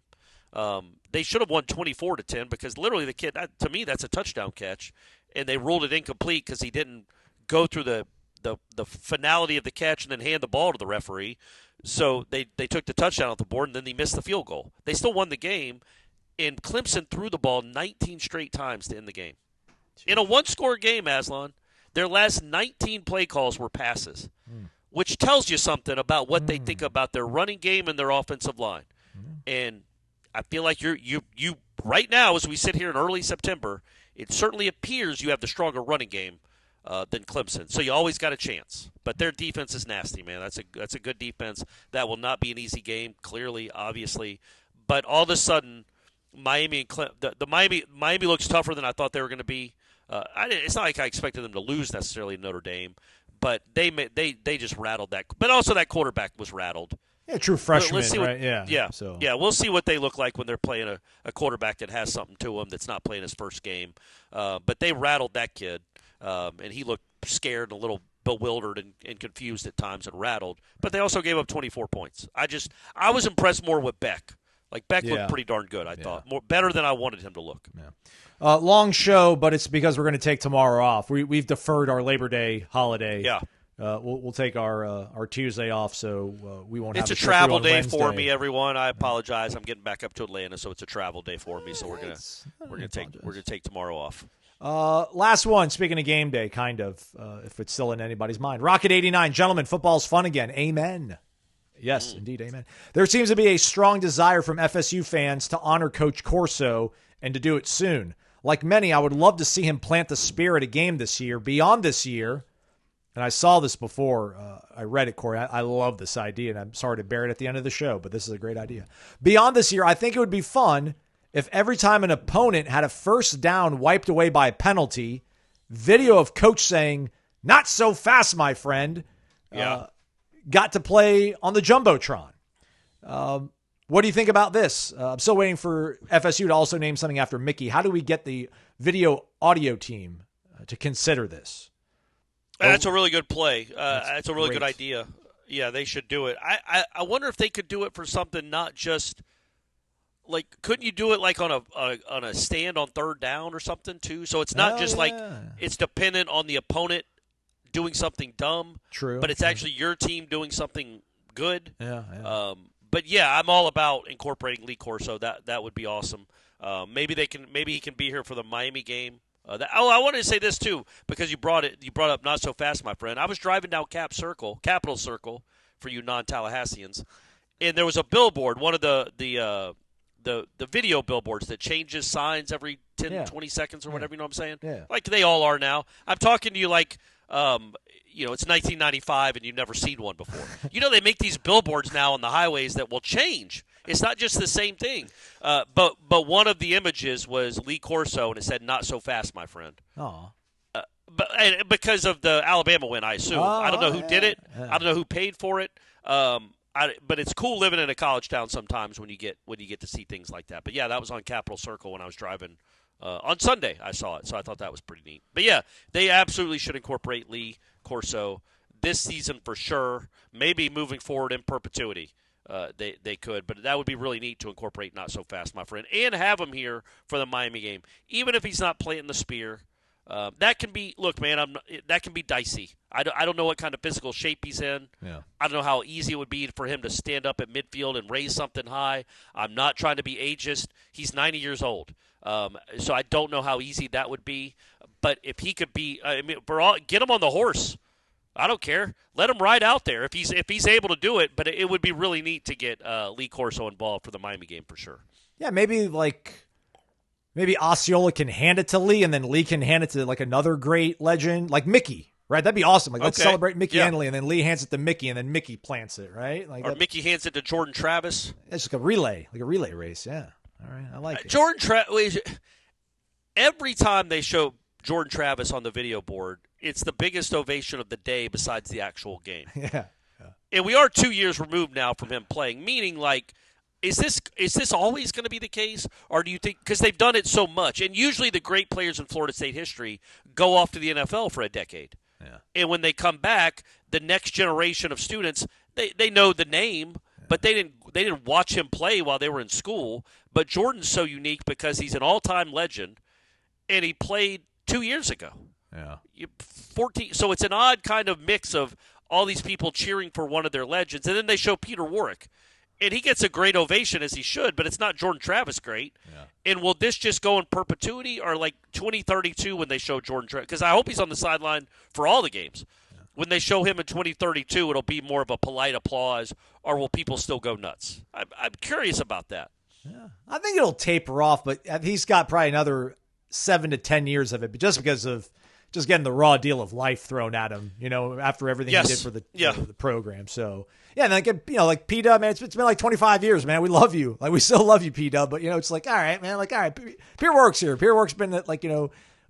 They should have won 24-10 because literally the kid, to me, that's a touchdown catch, and they ruled it incomplete because he didn't go through the finality of the catch and then hand the ball to the referee. So they took the touchdown off the board, and then they missed the field goal. They still won the game, and Clemson threw the ball 19 straight times to end the game. Jeez. In a one-score game, Aslan, their last 19 play calls were passes, which tells you something about what they think about their running game and their offensive line. And I feel like you right now, as we sit here in early September, it certainly appears you have the stronger running game than Clemson. So you always got a chance. But their defense is nasty, man. That's a good defense. That will not be an easy game, clearly, obviously. But all of a sudden, Miami and Miami looks tougher than I thought they were going to be. It's not like I expected them to lose necessarily in Notre Dame, but they just rattled that. But also that quarterback was rattled. Yeah, true freshman, right? Yeah, we'll see what they look like when they're playing a quarterback that has something to him that's not playing his first game. But they rattled that kid, and he looked scared and a little bewildered and confused at times and rattled. But they also gave up 24 points. I was impressed more with Beck. Like, Beck looked pretty darn good, I thought. Better than I wanted him to look. Yeah. Long show, but it's because we're going to take tomorrow off. We've deferred our Labor Day holiday. Yeah. We'll take our Tuesday off, so we won't have It's a travel day for me, everyone. I apologize. I'm getting back up to Atlanta, so it's a travel day for me. So we're gonna take tomorrow off. Last one. Speaking of game day, kind of, if it's still in anybody's mind. Rocket 89, gentlemen, football's fun again. Amen. Yes, indeed, amen. There seems to be a strong desire from FSU fans to honor Coach Corso and to do it soon. Like many, I would love to see him plant the spear at a game this year, beyond this year. And I saw this before. I read it, Corey. I love this idea, and I'm sorry to bear it at the end of the show, but this is a great idea. Beyond this year, I think it would be fun if every time an opponent had a first down wiped away by a penalty, video of coach saying, "Not so fast, my friend," got to play on the Jumbotron. What do you think about this? I'm still waiting for FSU to also name something after Mickey. How do we get the video audio team to consider this? That's a really good play. That's a really good idea. Yeah, they should do it. I wonder if they could do it for something not just like, couldn't you do it like on a stand on third down or something too? So it's not like it's dependent on the opponent doing something dumb. True. But it's actually your team doing something good. Yeah. But yeah, I'm all about incorporating Lee Corso. That would be awesome. Maybe he can be here for the Miami game. I wanted to say this too because you brought up not so fast, my friend. I was driving down Capitol Circle for you non-Tallahasseans, and there was a billboard, one of the video billboards that changes signs every 10, 20 seconds or whatever. You know what I'm saying? Yeah. Like they all are now. I'm talking to you like. It's 1995 and you've never seen one before. They make these billboards now on the highways that will change. It's not just the same thing. But one of the images was Lee Corso, and it said, "Not so fast, my friend." Oh. But because of the Alabama win, I assume. I don't know who did it. Yeah. I don't know who paid for it. But it's cool living in a college town sometimes when you get to see things like that. But yeah, that was on Capitol Circle when I was driving. On Sunday, I saw it, so I thought that was pretty neat. But yeah, they absolutely should incorporate Lee Corso this season for sure. Maybe moving forward in perpetuity, they could. But that would be really neat to incorporate Not So Fast, my friend, and have him here for the Miami game, even if he's not playing the spear. That can be that can be dicey. I don't know what kind of physical shape he's in. Yeah. I don't know how easy it would be for him to stand up at midfield and raise something high. I'm not trying to be ageist. He's 90 years old. So I don't know how easy that would be. But if he could be, get him on the horse. I don't care. Let him ride out there if he's able to do it. But it would be really neat to get Lee Corso involved for the Miami game for sure. Yeah, maybe Osceola can hand it to Lee, and then Lee can hand it to like another great legend, like Mickey. Right, that'd be awesome. Like, let's celebrate Mickey Henley, and then Lee hands it to Mickey, and then Mickey plants it. Right, or Mickey hands it to Jordan Travis. It's like a relay race. Yeah. All right, I like it. Jordan Travis. Every time they show Jordan Travis on the video board, it's the biggest ovation of the day besides the actual game. Yeah. And we are 2 years removed now from him playing, meaning like, is this always going to be the case, or do you think because they've done it so much, and usually the great players in Florida State history go off to the NFL for a decade. Yeah. And when they come back, the next generation of students, they know the name, but they didn't watch him play while they were in school. But Jordan's so unique because he's an all-time legend, and he played 2 years ago. Yeah. 14. So it's an odd kind of mix of all these people cheering for one of their legends, and then they show Peter Warrick, and he gets a great ovation as he should, but it's not Jordan Travis great. Yeah. And will this just go in perpetuity, or like 2032 when they show Jordan Travis? Because I hope he's on the sideline for all the games. Yeah. When they show him in 2032, it'll be more of a polite applause, or will people still go nuts? I'm curious about that. Yeah, I think it'll taper off, but he's got probably another 7 to 10 years of it, but just because of just getting the raw deal of life thrown at him, after everything he did for the program. So, yeah, and like P-Dub, man, it's been like 25 years, man. We love you. Like, we still love you, P-Dub, but, it's like, all right, man, like, all right, Pierre Work's here. Pierre Work's been, like,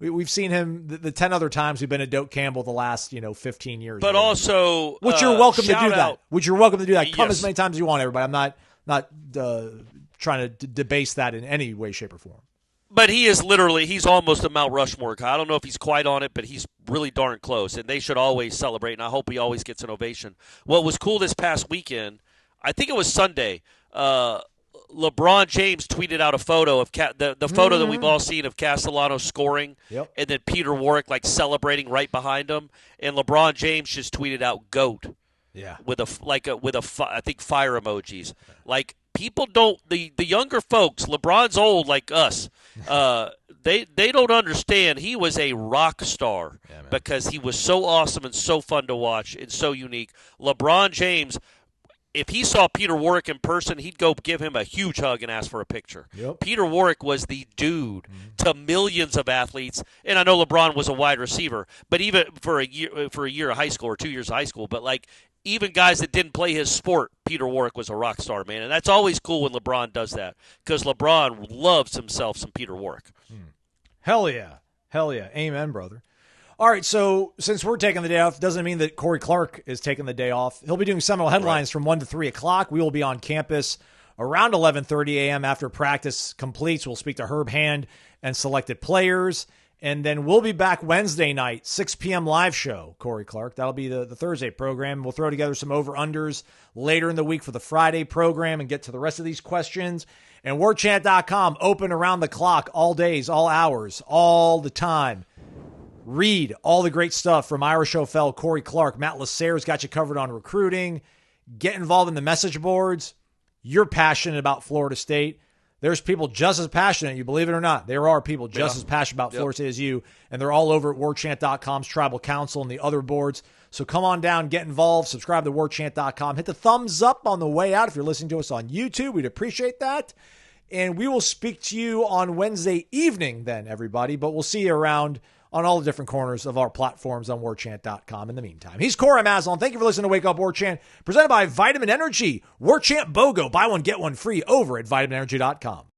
we've seen him the 10 other times we've been at Doak Campbell the last, 15 years. But also, which you're welcome to do that. Which you're welcome to do that. Yes. Come as many times as you want, everybody. I'm not trying to debase that in any way, shape, or form. But he's almost a Mount Rushmore guy. I don't know if he's quite on it, but he's really darn close, and they should always celebrate, and I hope he always gets an ovation. What was cool this past weekend, I think it was Sunday, LeBron James tweeted out a photo of the photo that we've all seen of Castellano scoring, and then Peter Warrick like celebrating right behind him, and LeBron James just tweeted out "GOAT," with I think fire emojis, like. People don't the younger folks. LeBron's old like us. They don't understand. He was a rock star because he was so awesome and so fun to watch and so unique. LeBron James, if he saw Peter Warrick in person, he'd go give him a huge hug and ask for a picture. Yep. Peter Warrick was the dude to millions of athletes, and I know LeBron was a wide receiver, but even for a year of high school or 2 years of high school, but like. Even guys that didn't play his sport, Peter Warrick was a rock star, man. And that's always cool when LeBron does that because LeBron loves himself some Peter Warrick. Hell yeah. Amen, brother. All right, so since we're taking the day off, doesn't mean that Corey Clark is taking the day off. He'll be doing Seminole Headlines from 1 to 3 o'clock. We will be on campus around 11:30 a.m. after practice completes. We'll speak to Herb Hand and selected players. And then we'll be back Wednesday night, 6 p.m. live show, Corey Clark. That'll be the Thursday program. We'll throw together some over-unders later in the week for the Friday program and get to the rest of these questions. And warchant.com, open around the clock, all days, all hours, all the time. Read all the great stuff from Ira Schofel, Corey Clark. Matt Lasser's got you covered on recruiting. Get involved in the message boards. you're passionate about Florida State. There's people just as passionate, you believe it or not. There are people just as passionate about Florida State as you, and they're all over at warchant.com's Tribal Council and the other boards. So come on down, get involved, subscribe to warchant.com. Hit the thumbs up on the way out if you're listening to us on YouTube. We'd appreciate that. And we will speak to you on Wednesday evening then, everybody. But we'll see you around on all the different corners of our platforms on warchant.com in the meantime. He's Corey Maslon. Thank you for listening to Wake Up Warchant, presented by Vitamin Energy. Warchant BOGO. Buy one, get one free over at vitaminenergy.com.